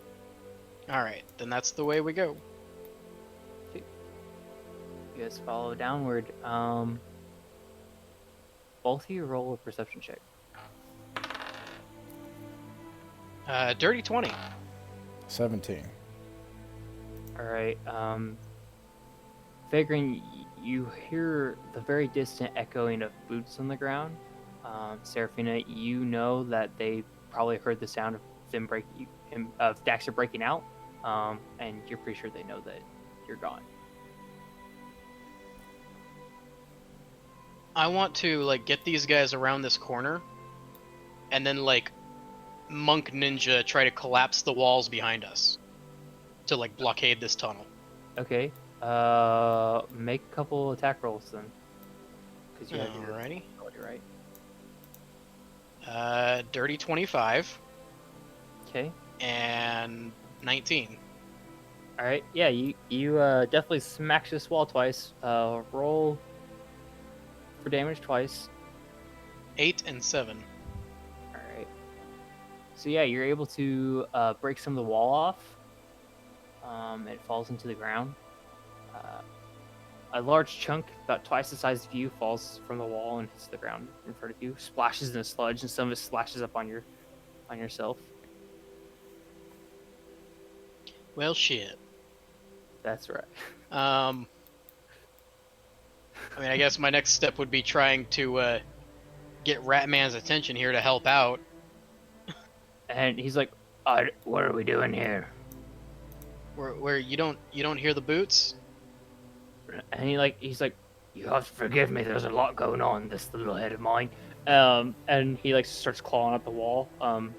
Alright, then that's the way we go. You guys follow downward. Both of you roll a perception check. Dirty 20. 17. All right. Feghrin, you hear the very distant echoing of boots on the ground. Seraphina, you know that they probably heard the sound of them of Daxter breaking out, and you're pretty sure they know that you're gone. I want to, like, get these guys around this corner, and then, like, monk ninja try to collapse the walls behind us to, like, blockade this tunnel. Okay. Make a couple attack rolls then, because you have your Alrighty. ability, right? Dirty 25 Okay. and 19. All right. Yeah, you definitely smash this wall twice. Roll for damage twice. 8 and 7. All right. So yeah, you're able to break some of the wall off. It falls into the ground. A large chunk, about twice the size of you, falls from the wall and hits the ground in front of you. Splashes in the sludge, and some of it splashes up on yourself. Well, shit. That's right. I mean, I guess my next step would be trying to get Ratman's attention here to help out. And he's like, "What are we doing here?" Where you don't hear the boots? And he's like, "You have to forgive me. There's a lot going on. This little head of mine." And he like starts clawing at the wall,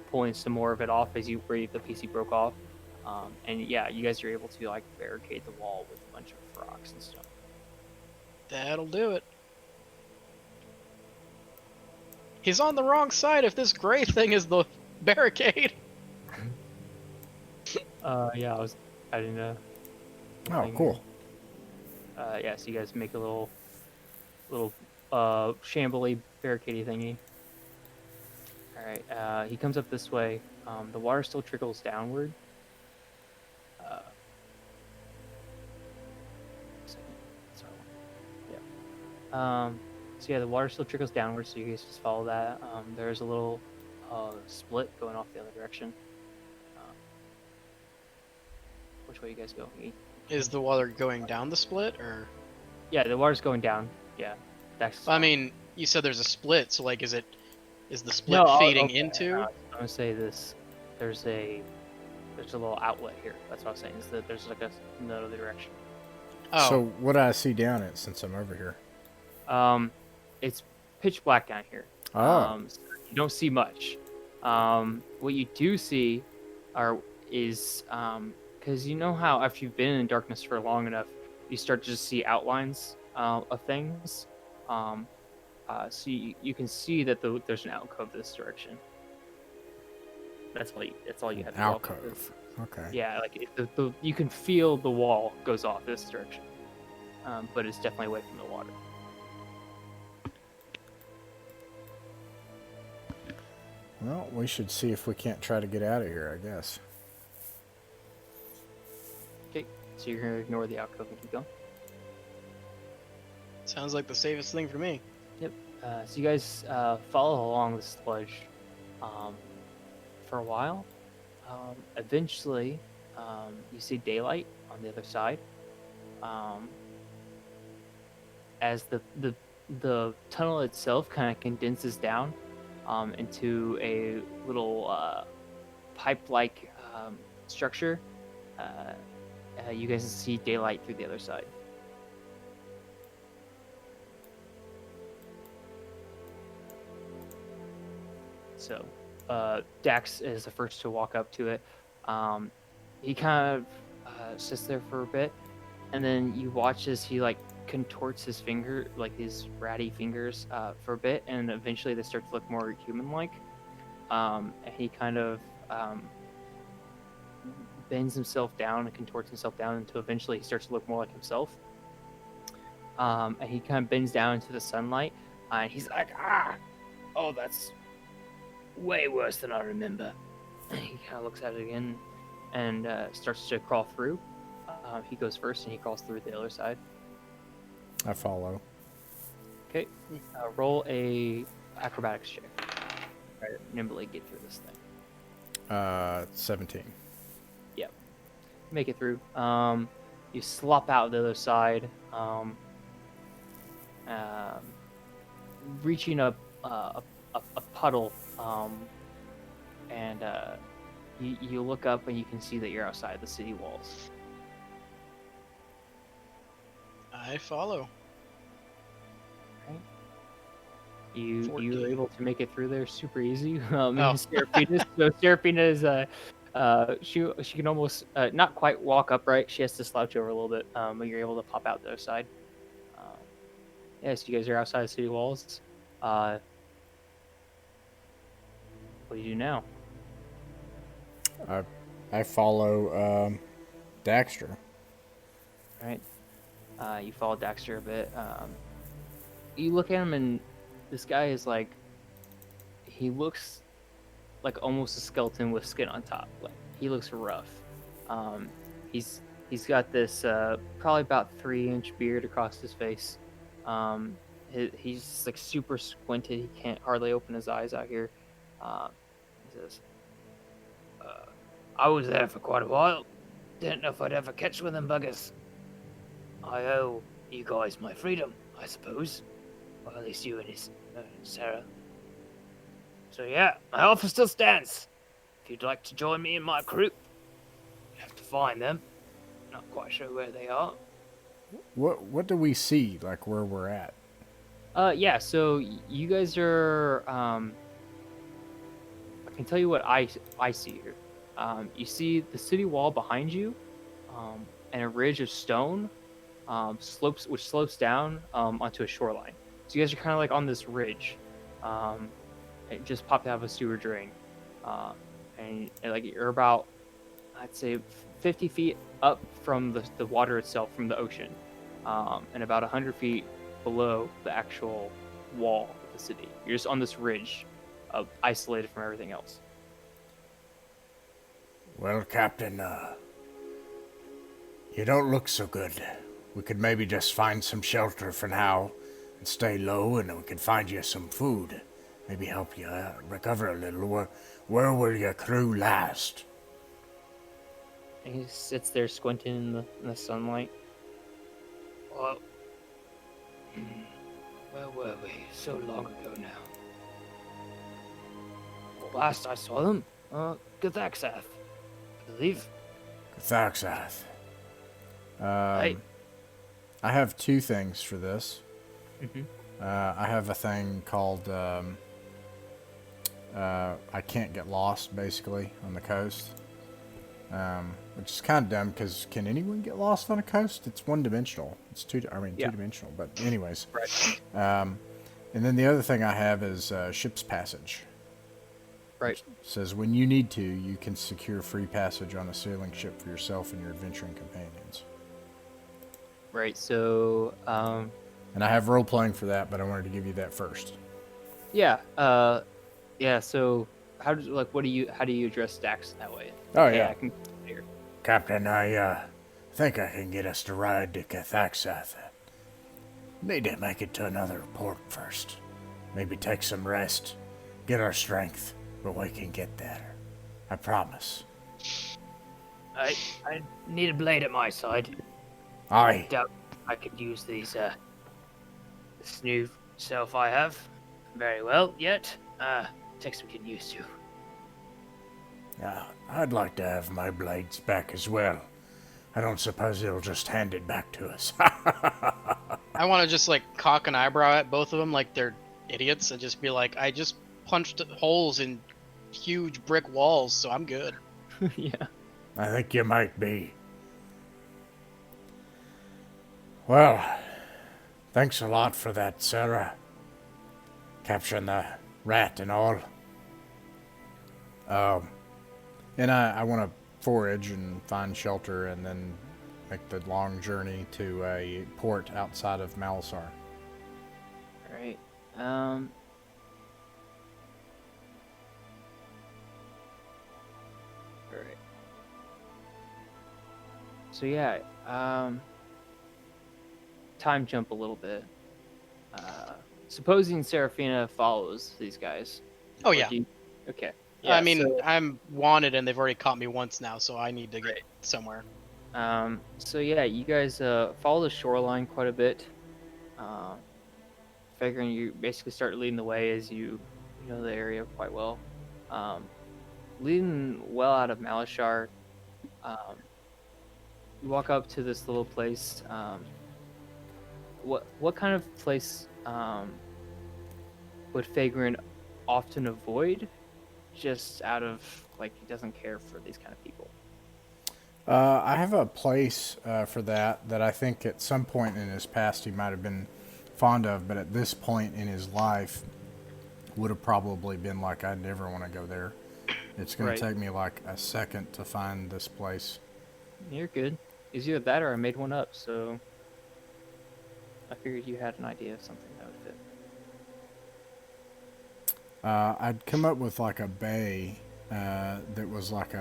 pulling some more of it off where the piece he broke off. And yeah, you guys are able to like barricade the wall with a bunch of rocks and stuff. That'll do it. He's on the wrong side if this gray thing is the barricade. Yeah, I was adding a. Oh, cool. Yeah, so you guys make a little shambly barricadey thingy. All right, he comes up this way. The water still trickles downward. Uh, second. Sorry. Yeah. So yeah, the water still trickles downward, so you guys just follow that. There's a little split going off the other direction. Um, which way you guys go? Is the water going down the split, or? Yeah, the water's going down. Yeah. That's. I mean, you said there's a split, so like, is the split No, fading okay, into? I'm gonna say this. There's a little outlet here. That's what I'm saying. Is that there's like another direction. Oh, So what do I see down it since I'm over here? It's pitch black down here. Oh. So you don't see much. What you do see is because you know how after you've been in darkness for long enough, you start to just see outlines of things. So you can see that there's an alcove this direction. That's all you have. To walk up Alcove. Okay. Yeah, like you can feel the wall goes off this direction, but it's definitely away from the water. Well, we should see if we can't try to get out of here, I guess. Okay, so you're gonna ignore the alcove and keep going. sounds like the safest thing for me. So you guys follow along the sludge for a while. Eventually, you see daylight on the other side. As the tunnel itself kind of condenses down into a little pipe-like structure, you guys see daylight through the other side. So Dax is the first to walk up to it. He kind of sits there for a bit, and then you watch as he like contorts his finger, like his ratty fingers, for a bit, and eventually they start to look more human-like. And he kind of bends himself down and contorts himself down until eventually he starts to look more like himself. And he kind of bends down into the sunlight, and he's like, oh, that's way worse than I remember. He kind of looks at it again and starts to crawl through. He goes first and he crawls through the other side. I follow. Okay, roll a acrobatics check. Try to nimbly get through this thing. 17. Make it through. You slop out the other side, reaching a puddle, and you look up and you can see that you're outside the city walls. I follow. You 14. were able to make it through there super easy. Oh. Seraphina is she can almost not quite walk upright. She has to slouch over a little bit, but you're able to pop out the other side. Yeah, so you guys are outside the city walls. What do you do now? I follow Daxter. All right. You follow Daxter a bit. You look at him, and this guy is like, he looks like almost a skeleton with skin on top. Like he looks rough. He's got this probably about 3-inch beard across his face. He's like super squinted. He can't hardly open his eyes out here. He says, I was there for quite a while. Didn't know if I'd ever catch one of them buggers. I owe you guys my freedom, I suppose. Or at least you and his Sarah. So yeah, my offer still stands. If you'd like to join me in my crew, you have to find them. Not quite sure where they are. What do we see, like where we're at? Yeah, so you guys are, I can tell you what I see here. You see the city wall behind you, and a ridge of stone, which slopes down onto a shoreline. So you guys are kind of like on this ridge. It just popped out of a sewer drain, and like you're about, I'd say, 50 feet up from the water itself, from the ocean, and about 100 feet below the actual wall of the city. You're just on this ridge, isolated from everything else. Well, Captain, you don't look so good. We could maybe just find some shelter for now and stay low, and we could find you some food. Maybe help you recover a little. Where were your crew last? And he sits there squinting in the sunlight. Well, where were we? So long ago now. Well, last I saw them, Gothaxath, I believe. Thaxath. Hey. I have two things for this. Mhm. I have a thing called I can't get lost, basically, on the coast. Which is kind of dumb, because can anyone get lost on a coast? It's one-dimensional. It's Yeah. two-dimensional. But anyways. Right. And then the other thing I have is ship's passage. Right. It says when you need to, you can secure free passage on a sailing ship for yourself and your adventuring companions. Right. So, And I have role playing for that, but I wanted to give you that first. yeah. Yeah. So, how do you address Dax that way? Oh Okay, yeah. I can here. Captain, I think I can get us to ride to Cathaxath. Need to make it to another port first. Maybe take some rest, get our strength, but we can get there. I promise. I need a blade at my side. Aye. Doubt I could use these this new self I have very well yet. Takes some getting used to. I'd like to have my blades back as well. I don't suppose they'll just hand it back to us. I want to just like cock an eyebrow at both of them like they're idiots and just be like, I just punched holes in huge brick walls, so I'm good. Yeah. I think you might be. Well, thanks a lot for that, Sarah. Capturing the rat and all. And I want to forage and find shelter and then make the long journey to a port outside of Malisar. All right. All right. So yeah. Time jump a little bit. Supposing Seraphina follows these guys. Oh what yeah. do you- Okay. I mean, so- I'm wanted and they've already caught me once now, so I need to get somewhere. So yeah, you guys follow the shoreline quite a bit. Figuring you basically start leading the way as you know the area quite well. Leading well out of Malishar, you walk up to this little place. What kind of place would Feghrin often avoid? Just out of like he doesn't care for these kind of people. I have a place for that I think at some point in his past he might have been fond of, but at this point in his life would have probably been like, I'd never want to go there. It's going Right. to take me like a second to find this place. You're good. It's either that or I made one up, so I figured you had an idea of something that would fit. I'd come up with like a bay that was like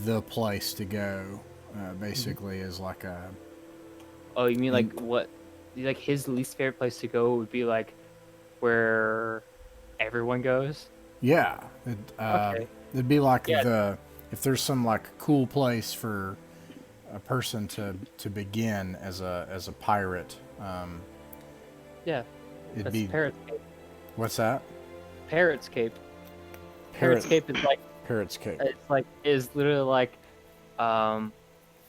the place to go. Basically, is like a Oh, you mean like what? Like his least favorite place to go would be like where everyone goes? yeah. Okay. It'd be like Yeah. if there's some like cool place for a person to begin as a pirate. Yeah. It'd That's be Parrot's Cape. what's that? Parrot's Cape. Parrot's Cape is like Parrot's Cape. is literally like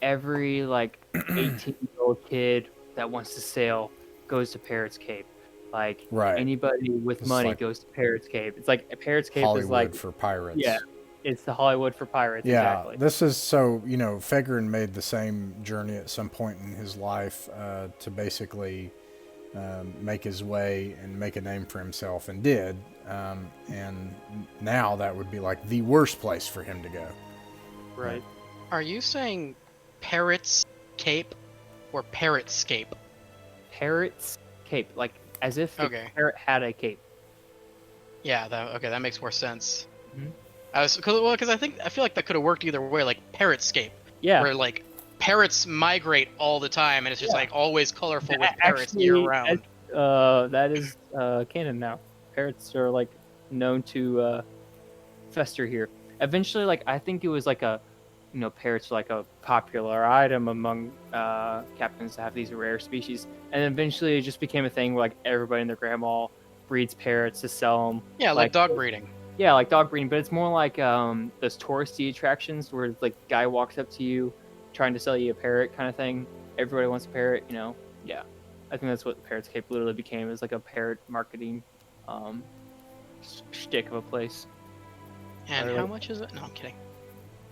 every like 18-year-old kid that wants to sail goes to Parrot's Cape. Like Right. anybody with It's money like goes to Parrot's Cape. It's like Parrot's Cape Hollywood is like for pirates. yeah, it's the Hollywood for pirates. Yeah, Exactly. this is so, Feghrin made the same journey at some point in his life to basically make his way and make a name for himself, and did. And now that would be like the worst place for him to go. Right. Are you saying Parrot's Cape or Parrotscape? parrot's cape, like as if the Okay. parrot had a cape. Yeah. That makes more sense. Mhm. Because I feel like that could have worked either way, like parrotscape, Yeah, where like parrots migrate all the time, and it's just Yeah. like always colorful with parrots year actually, round. that is canon now. Parrots are like known to fester here. Eventually, like I think it was like a, parrots are like a popular item among captains to have these rare species, and eventually it just became a thing where like everybody and their grandma breeds parrots to sell them. Yeah, like dog breeding. Yeah, like dog breeding, but it's more like those touristy attractions where like guy walks up to you, trying to sell you a parrot kind of thing. Everybody wants a parrot, Yeah, I think that's what the Parrot's Cape literally became. Is like a parrot marketing shtick of a place. And Or, how like, much is it? No, I'm kidding.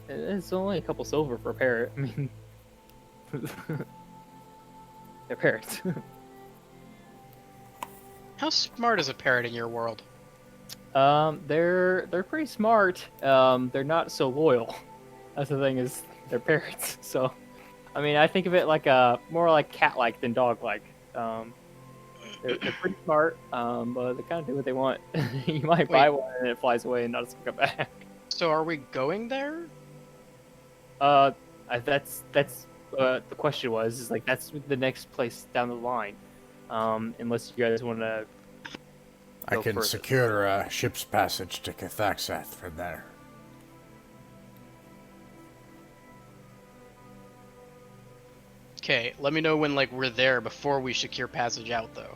It's only a couple silver for a parrot. I mean, they're parrots. How smart is a parrot in your world? They're pretty smart. They're not so loyal. That's the thing is they're parrots. So, I mean, I think of it like more like cat-like than dog-like. They're pretty smart. But they kind of do what they want. You might buy one and it flies away and not come back. So are we going there? That's the question was is like that's the next place down the line. Unless you guys want to. I can secure a ship's passage to Cathaxath from there. Okay, let me know when like we're there before we secure passage out, though.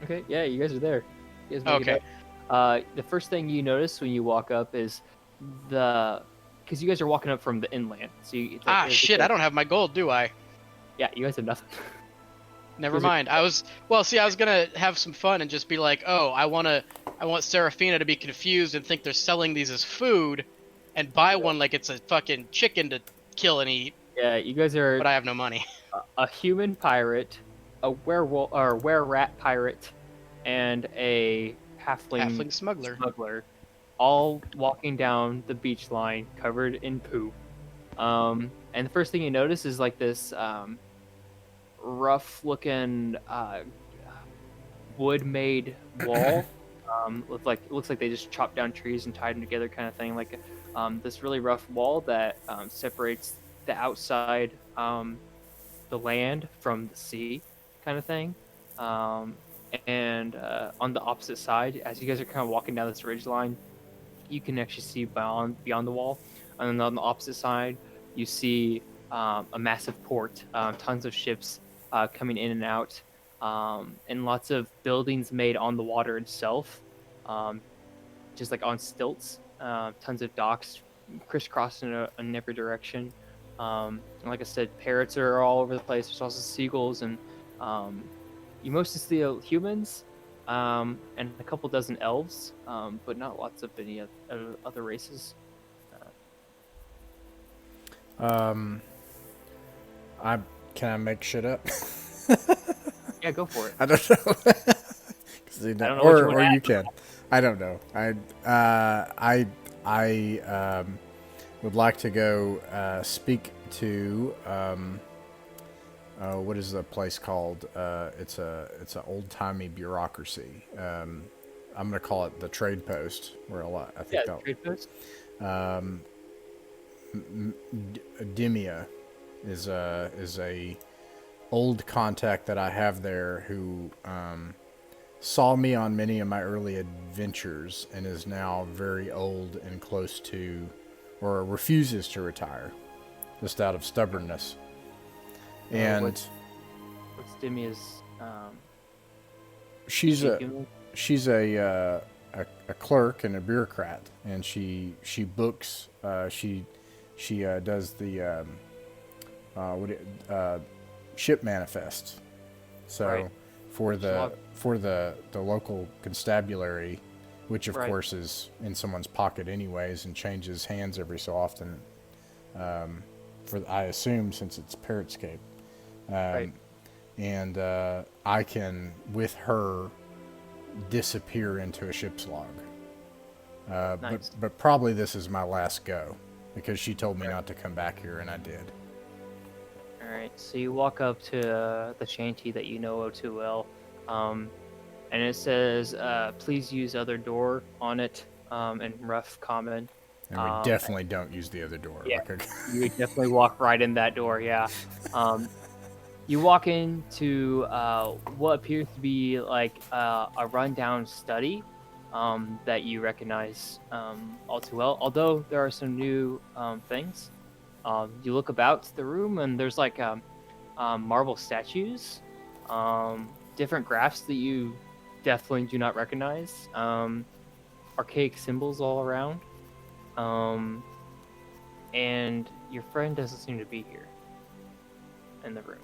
Okay, yeah, you guys are there. You guys make it Okay. up. The first thing you notice when you walk up is because you guys are walking up from the inland. So Shit! I don't have my gold, do I? Yeah, you guys have nothing. Never mind. I was gonna have some fun and just be like, oh, I want Seraphina to be confused and think they're selling these as food, and buy one like it's a fucking chicken to kill and eat. Yeah, you guys are. But I have no money. A human pirate, a werewolf or were-rat pirate, and a halfling smuggler. all walking down the beach line covered in poo. And the first thing you notice is like this rough-looking wood-made wall. Looks like they just chopped down trees and tied them together, kind of thing. Like this really rough wall that separates the outside, the land from the sea, kind of thing. And on the opposite side, as you guys are kind of walking down this ridge line, you can actually see beyond the wall. And then on the opposite side, you see a massive port, tons of ships coming in and out, and lots of buildings made on the water itself, just like on stilts. Tons of docks crisscrossing in every direction. And like I said, parrots are all over the place. There's also seagulls, and you mostly see humans, and a couple dozen elves, but not lots of any other races. Can I make shit up? Yeah, go for it. I don't know. I don't know what or you can. I don't know. I would like to go speak to what is the place called? It's a old timey bureaucracy. I'm gonna call it the trade post, where a lot. I think Yeah, trade post. Demia is a old contact that I have there who saw me on many of my early adventures and is now very old and close to, or refuses to retire, just out of stubbornness. And what's Demia's? she's a clerk and a bureaucrat, and she books. She does the ship manifests. So Right. for the local constabulary, which of Right. course is in someone's pocket anyways and changes hands every so often. I assume since it's Parrot's Cape. Right. And I can, with her, disappear into a ship's log. Nice. But probably this is my last go, because she told me not to come back here, and I did. All right. Alright, so you walk up to the shanty that you know too well, and it says, please use other door on it, in rough common. And we definitely don't use the other door. Yeah, Like you would definitely walk right in that door, yeah. You walk into what appears to be like a rundown study that you recognize all too well, although there are some new things. You look about the room, and there's like marble statues, different graphs that you definitely do not recognize, archaic symbols all around, and your friend doesn't seem to be here in the room.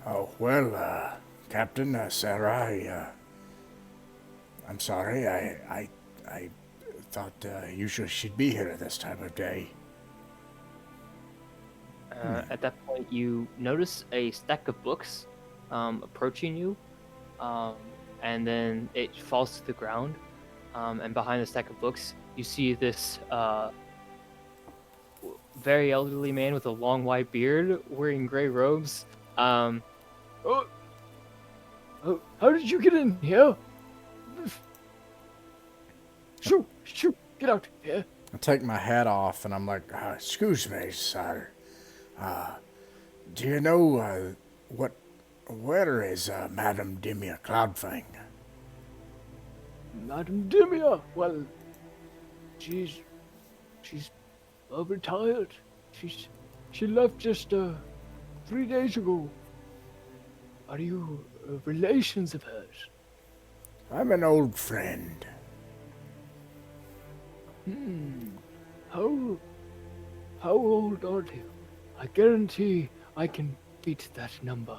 Oh, well, Captain, Sarah, I'm sorry, I thought she'd be here at this time of day. At that point, you notice a stack of books approaching you, and then it falls to the ground. And behind the stack of books, you see this very elderly man with a long white beard, wearing gray robes. Oh, how did you get in here? Shoo, get out here. I take my hat off and I'm like, Excuse me, sir. Do you know, where is, Madame Dimia Cloudfang? Madam Dimia, well, she's retired. She left just 3 days ago. Are you relations of hers? I'm an old friend. How old are you? I guarantee I can beat that number.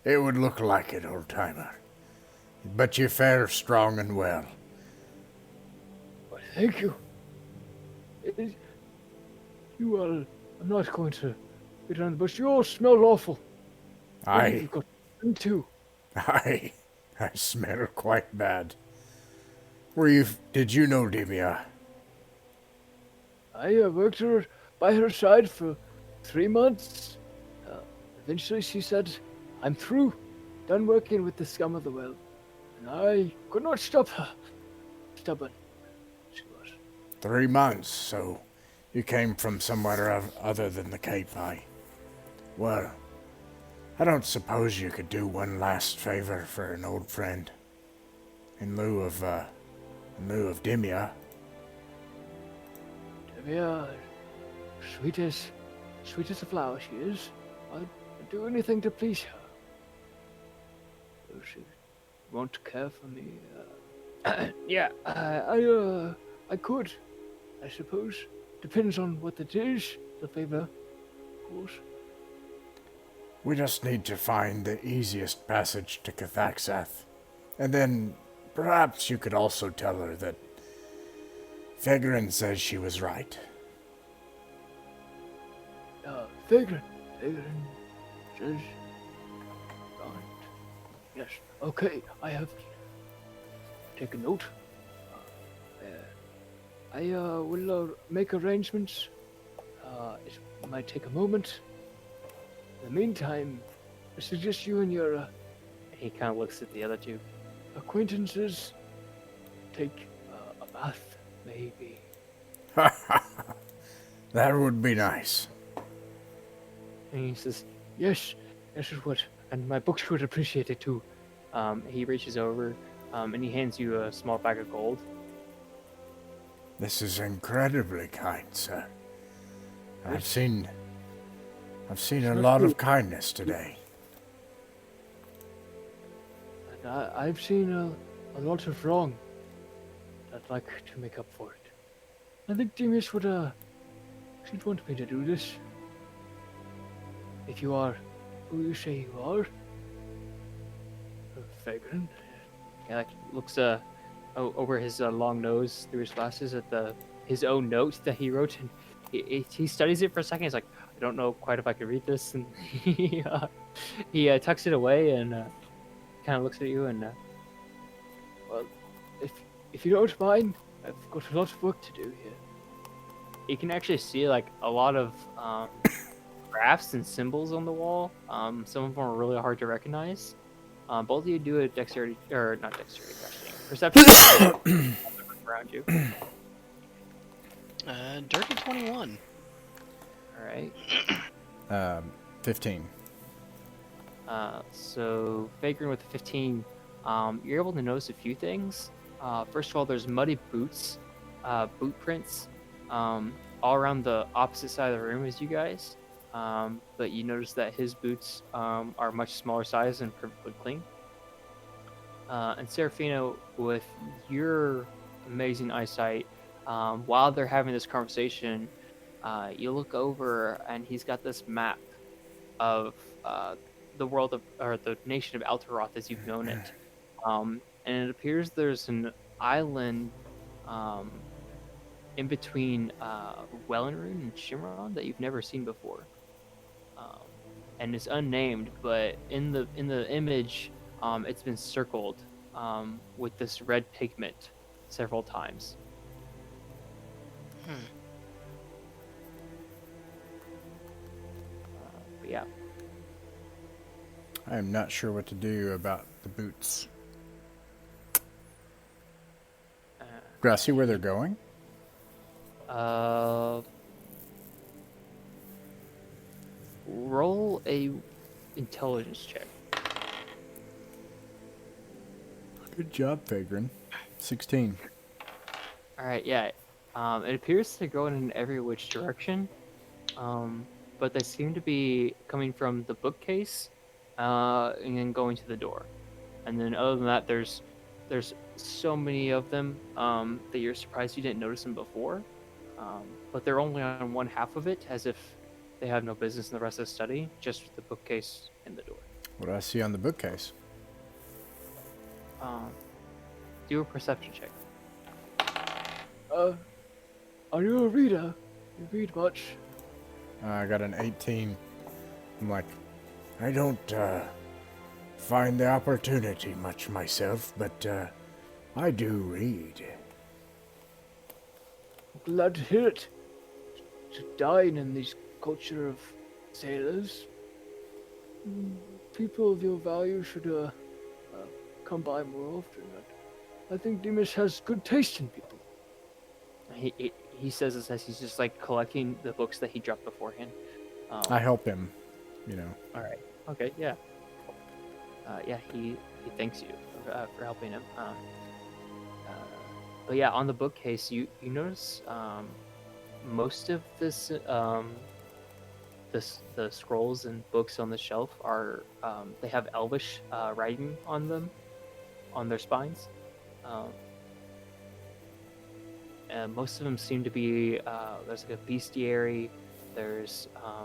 It would look like it, old-timer. But you fare strong and well. Well, thank you. You are... I'm not going to get on the bush. You all smell awful. You've got too. I smell quite bad. Did you know Dimia? I worked by her side for 3 months. Eventually she said, I'm through. Done working with the scum of the well. And I could not stop her. Stubborn she was. 3 months, so you came from somewhere other than the Cape, Well, I don't suppose you could do one last favor for an old friend. In lieu of Dimia. Dimia, sweet as a flower she is. I'd do anything to please her. Though she won't care for me. Yeah, I could, I suppose. Depends on what it is, the favor, of course. We just need to find the easiest passage to Cathaxath. And then perhaps you could also tell her that Feghrin says she was right. Feghrin says... Right. Yes, okay, I have taken note. I will make arrangements. It might take a moment. In the meantime, I suggest you and your He kind of looks at the other two. acquaintances take a bath, maybe. That would be nice. And he says, Yes, this is what, and my books would appreciate it too. He reaches over and he hands you a small bag of gold. This is incredibly kind, sir. I've seen a lot of kindness today. and I've seen a lot of wrong. I'd like to make up for it. I think Demis would, she'd want me to do this. If you are who you say you are. Feghrin. He like looks over his long nose through his glasses at his own note that he wrote, and he studies it for a second. He's like, I don't know quite if I could read this, and he tucks it away and kind of looks at you and Well, if you don't mind, I've got a lot of work to do here. you can actually see like a lot of graphs and symbols on the wall. Some of them are really hard to recognize. Both of you do a dexterity, or not dexterity, gosh dang, perception around you. Dirty 21. All right. 15. So Feghrin with the 15, you're able to notice a few things. First of all, there's muddy boots, boot prints, all around the opposite side of the room as you guys. But you notice that his boots are much smaller size and perfectly clean. And Seraphina, with your amazing eyesight, while they're having this conversation, you look over and he's got this map of the world of, or the nation of Alteroth as you've known it. And it appears there's an island in between Wellenrune and Shimron that you've never seen before. And it's unnamed, but in the image, it's been circled with this red pigment several times. But yeah. I am not sure what to do about the boots. Do I see where they're going? Roll a intelligence check. Good job, Feghrin. 16. All right, yeah. It appears to go in every which direction, but they seem to be coming from the bookcase, and then going to the door. And then other than that, there's so many of them that you're surprised you didn't notice them before. But they're only on one half of it, as if they have no business in the rest of the study, just the bookcase and the door. What do I see on the bookcase? Do a perception check. Are you a reader? You read much? I got an 18. I'm like, I don't find the opportunity much myself, but I do read. Glad to hear it. To dine in this culture of sailors. People of your value should come by more often. I think Demas has good taste in people. He says this as he's just like collecting the books that he dropped beforehand. I help him, you know. All right. Okay. Yeah. Yeah. He thanks you for helping him. But yeah, on the bookcase, you notice most of this the scrolls and books on the shelf are they have Elvish writing on them, on their spines. And most of them seem to be there's like a bestiary. There's a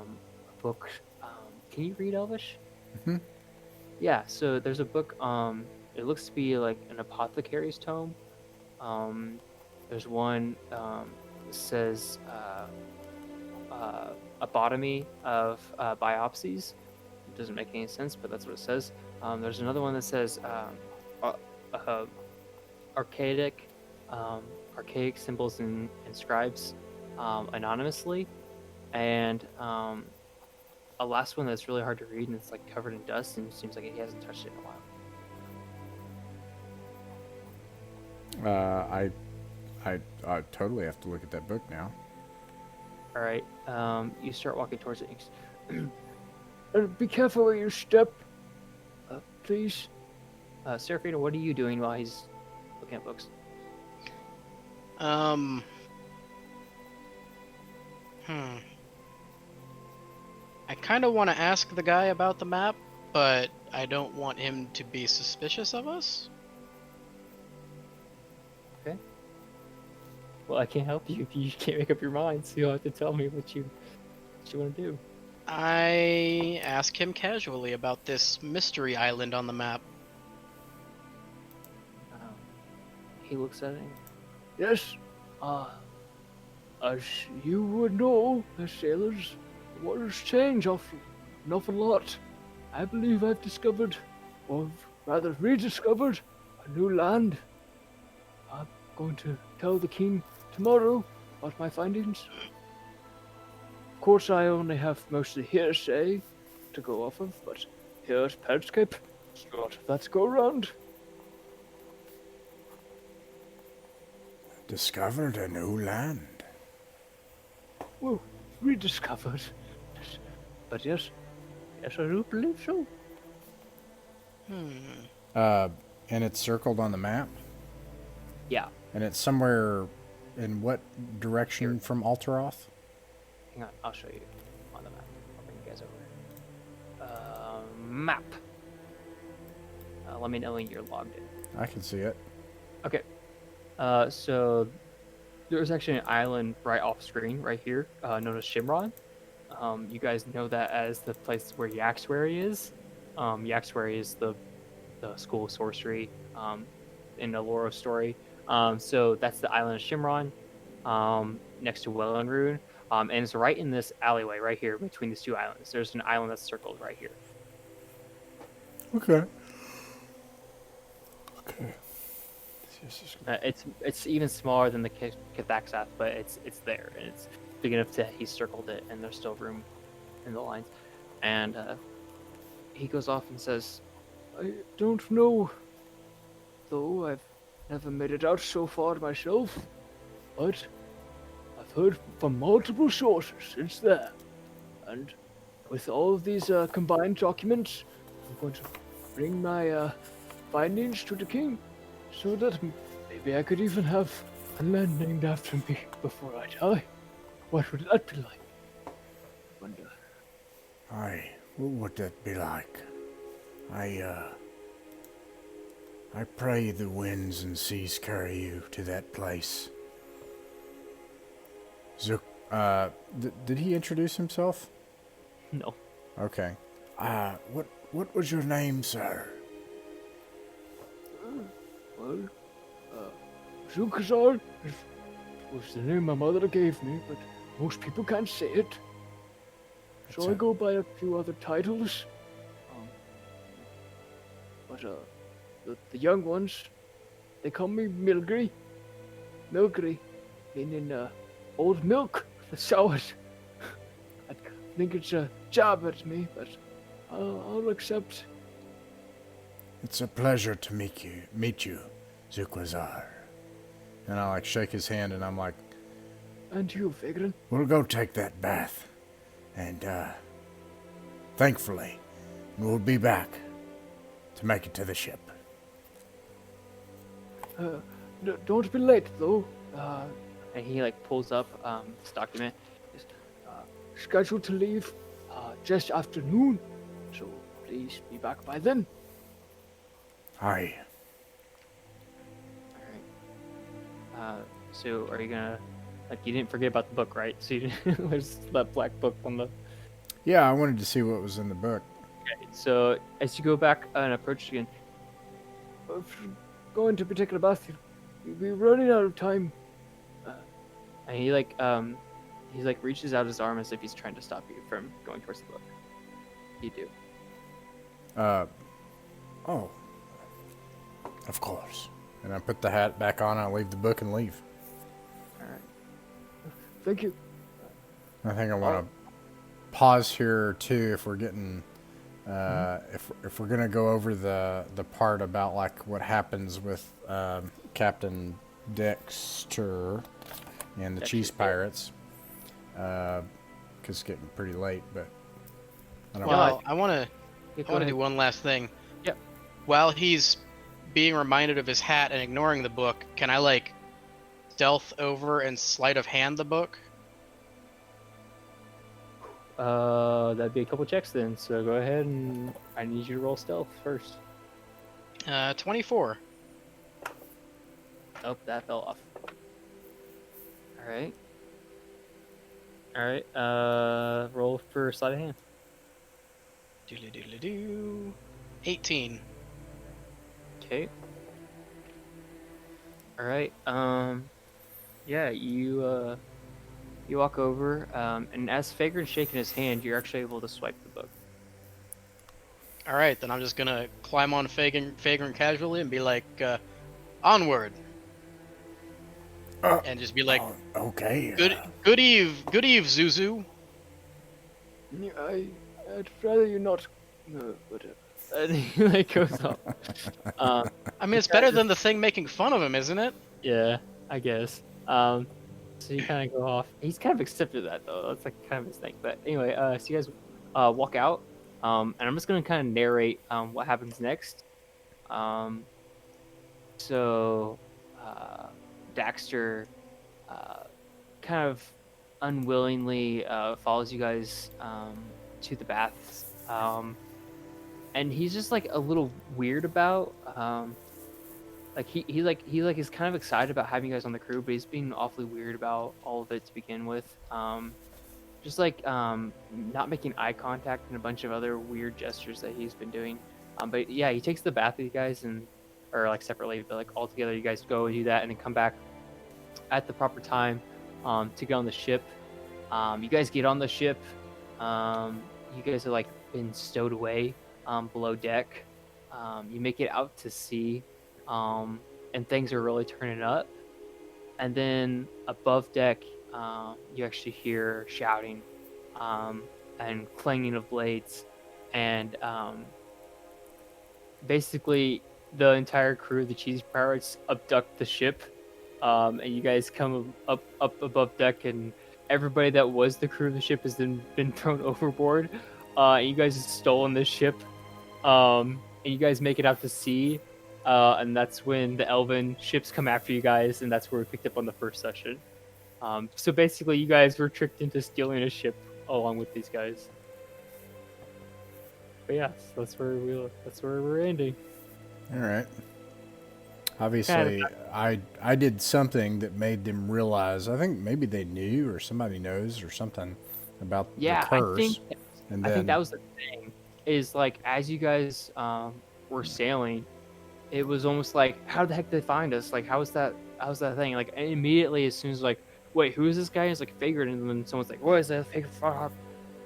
book. Can you read Elvish? Mm-hmm. Yeah. So there's a book. It looks to be like an apothecary's tome. There's one that says a botany of biopsies. It doesn't make any sense, but that's what it says. There's another one that says archaic symbols and scribes anonymously, and a last one that's really hard to read and it's like covered in dust and it seems like he hasn't touched it in a while. I totally have to look at that book now. All right, you start walking towards it. Be careful where you step, please. Seraphina, what are you doing while he's looking at books? I kind of want to ask the guy about the map, but I don't want him to be suspicious of us. Okay. Well, I can't help you if you can't make up your mind, so you'll have to tell me what you want to do. I ask him casually about this mystery island on the map. He looks at it. Yes. As you would know, as sailors, the waters change an awful lot. I believe I've discovered, or rather rediscovered, a new land. I'm going to tell the king tomorrow about my findings. Of course, I only have mostly hearsay to go off of, but here at Pedscape, a lot of that to go around. Discovered a new land. Well, rediscovered. But yes, I do believe so. And it's circled on the map, Yeah. and it's somewhere in what direction from Alteroth? Hang on, I'll show you on the map. I'll bring you guys over. Map. Let me know when you're logged in. I can see it. Okay. So there's actually an island right off screen, right here, known as Shimron. You guys know that as the place where Yaxwary is. Yaxwary is the school of sorcery in the Loro story. So that's the island of Shimron, next to Wellenrune. And it's right in this alleyway right here between these two islands. There's an island that's circled right here. Okay. Okay. It's even smaller than the Cathaxath, but it's there, and it's big enough to he circled it, and there's still room in the lines. And he goes off and says, I don't know, though I've never made it out so far myself, but I've heard from multiple sources it's there. And with all of these combined documents, I'm going to bring my findings to the king, so that maybe I could even have a land named after me before I die. What would that be like? I wonder. Aye, what would that be like? I pray the winds and seas carry you to that place. Zook, did he introduce himself? no. Okay. What was your name, sir? Well, Zukazar was the name my mother gave me, but most people can't say it. So I go by a few other titles. But the young ones, they call me Milgry. Milgry, meaning old milk for soured. I think it's a jab at me, but I'll accept. It's a pleasure to meet you, Zukwazar. And I like shake his hand, and I'm like, And you, Feghrin. We'll go take that bath, and thankfully, we'll be back to make it to the ship. Don't be late, though. And he like pulls up this document. Scheduled to leave just after noon, so please be back by then. Aye. All right. So are you gonna like you didn't forget about the book, right? So you there's that black book on the. yeah, I wanted to see what was in the book. Okay, so as you go back and approach again, If you're going to take a bath, you'll be running out of time. and he like reaches out his arm as if he's trying to stop you from going towards the book. You do. Oh. Of course. And I put the hat back on, I leave the book and leave. All right. Thank you. I think I want to pause here too if we're getting if we're gonna go over the part about like what happens with Captain Dexter and the Cheese Pirates, because it's getting pretty late. But I don't know. Well, I want Yeah, to do one last thing. Yep. While he's being reminded of his hat and ignoring the book, can I like stealth over and sleight of hand the book? That'd be a couple checks then. So go ahead and I need you to roll stealth first. 24. Oh, that fell off. All right. All right. Roll for sleight of hand. Doodly-doodly-doo. 18. Okay. All right. Yeah, you walk over, and as Feghrin's shaking his hand, you're actually able to swipe the book. All right, then I'm just gonna climb on Feghrin casually and be like, onward. and just be like, Okay. good eve, Zuzu. I'd rather you not. No, whatever. And he like goes off. I mean, it's better than the thing making fun of him, isn't it? Yeah, I guess. So you kind of go off. He's kind of accepted that though. That's like kind of his thing. But anyway, so you guys walk out. And I'm just gonna kind of narrate what happens next. Um, so Daxter kind of unwillingly follows you guys to the baths. And he's just like a little weird about like he is kind of excited about having you guys on the crew, but he's being awfully weird about all of it to begin with. Just like not making eye contact and a bunch of other weird gestures that he's been doing. But yeah, he takes the bath with you guys and or like separately, but like all together you guys go and do that and then come back at the proper time to get on the ship. You guys get on the ship. You guys are like been stowed away below deck. You make it out to sea, and things are really turning up. And then above deck, you actually hear shouting and clanging of blades, and basically the entire crew, the cheesy pirates, abduct the ship, and you guys come up above deck, and everybody that was the crew of the ship has then been thrown overboard. And you guys have stolen this ship, and you guys make it out to sea, and that's when the elven ships come after you guys, and that's where we picked up on the first session. So basically, you guys were tricked into stealing a ship along with these guys. But yeah, so that's where we're ending. All right. Obviously, I did something that made them realize. I think maybe they knew, or somebody knows, or something about the curse. I think that was the thing. Is like as you guys were sailing, it was almost like, how the heck did they find us? Like, how's that thing? Like, and immediately as soon as like, wait, who is this guy? It's like Feghrin, and then someone's like, what is that? Feghrin?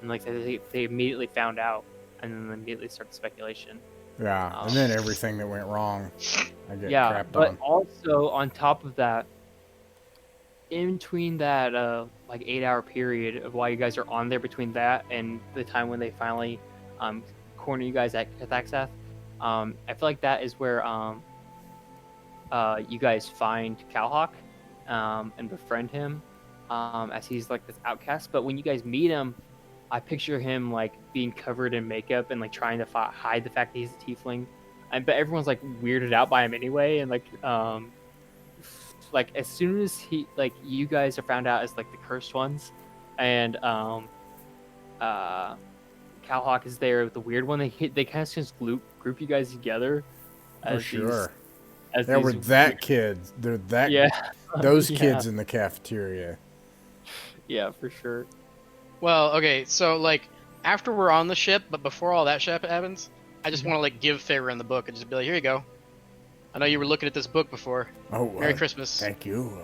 And like they immediately found out, and then immediately started speculation. Yeah, and then everything that went wrong, I get Yeah, crapped but on. also on top of that, in between that like 8-hour period of while you guys are on there, between that and the time when they finally corner you guys at Cathaxath, I feel like that is where you guys find Calhawk and befriend him as he's like this outcast. But when you guys meet him, I picture him like being covered in makeup and like trying to hide the fact that he's a tiefling, but everyone's like weirded out by him anyway. And like as soon as you guys are found out as like the cursed ones, and Calhawk is there with the weird one, they kind of just group you guys together. For sure. As There were these that kids. They're that. Yeah. Those Yeah. kids in the cafeteria. Yeah, for sure. Well, okay, so like after we're on the ship, but before all that shit happens, I just want to like give Feghrin the book and just be like, here you go. I know you were looking at this book before. Oh, Merry Christmas. Thank you.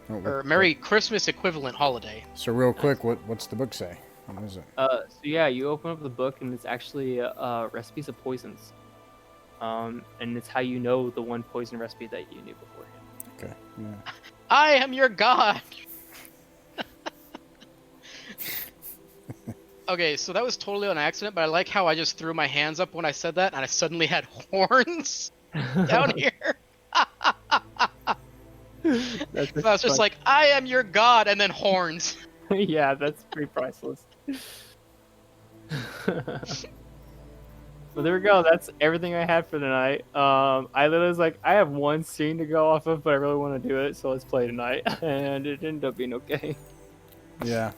Or Merry Christmas equivalent holiday. So real quick, what's the book say? What is it? So yeah, you open up the book and it's actually recipes of poisons. And it's how you know the one poison recipe that you knew beforehand. Okay. Yeah. I am your god! Okay, so that was totally an accident, but I like how I just threw my hands up when I said that, and I suddenly had horns down here. That's So I was just like, I am your god, and then horns. yeah, that's pretty priceless. Well, there we go. That's everything I had for tonight. I literally was like, I have one scene to go off of, but I really want to do it, so let's play tonight. And it ended up being okay. Yeah.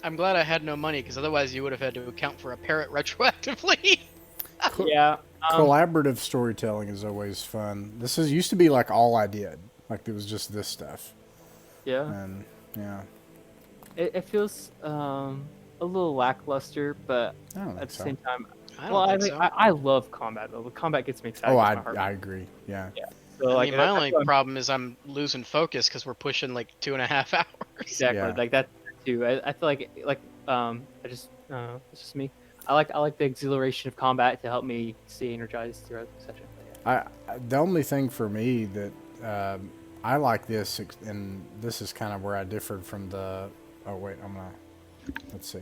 I'm glad I had no money, because otherwise you would have had to account for a parrot retroactively. Yeah. Collaborative storytelling is always fun. This used to be like all I did. Like it was just this stuff. Yeah. And yeah. It feels a little lackluster, but I don't at think the so. same time, I think so. I love combat though. The combat gets me excited. Oh, Gets my heart I agree. Yeah. Yeah. So, I like, mean, my only that's what I'm- problem is I'm losing focus because we're pushing like 2.5 hours. exactly Yeah. like that too. I feel like it's just me. I like the exhilaration of combat to help me stay energized throughout the session. But yeah. The only thing for me that I like this, and this is kind of where I differed from the. Oh wait, let's see.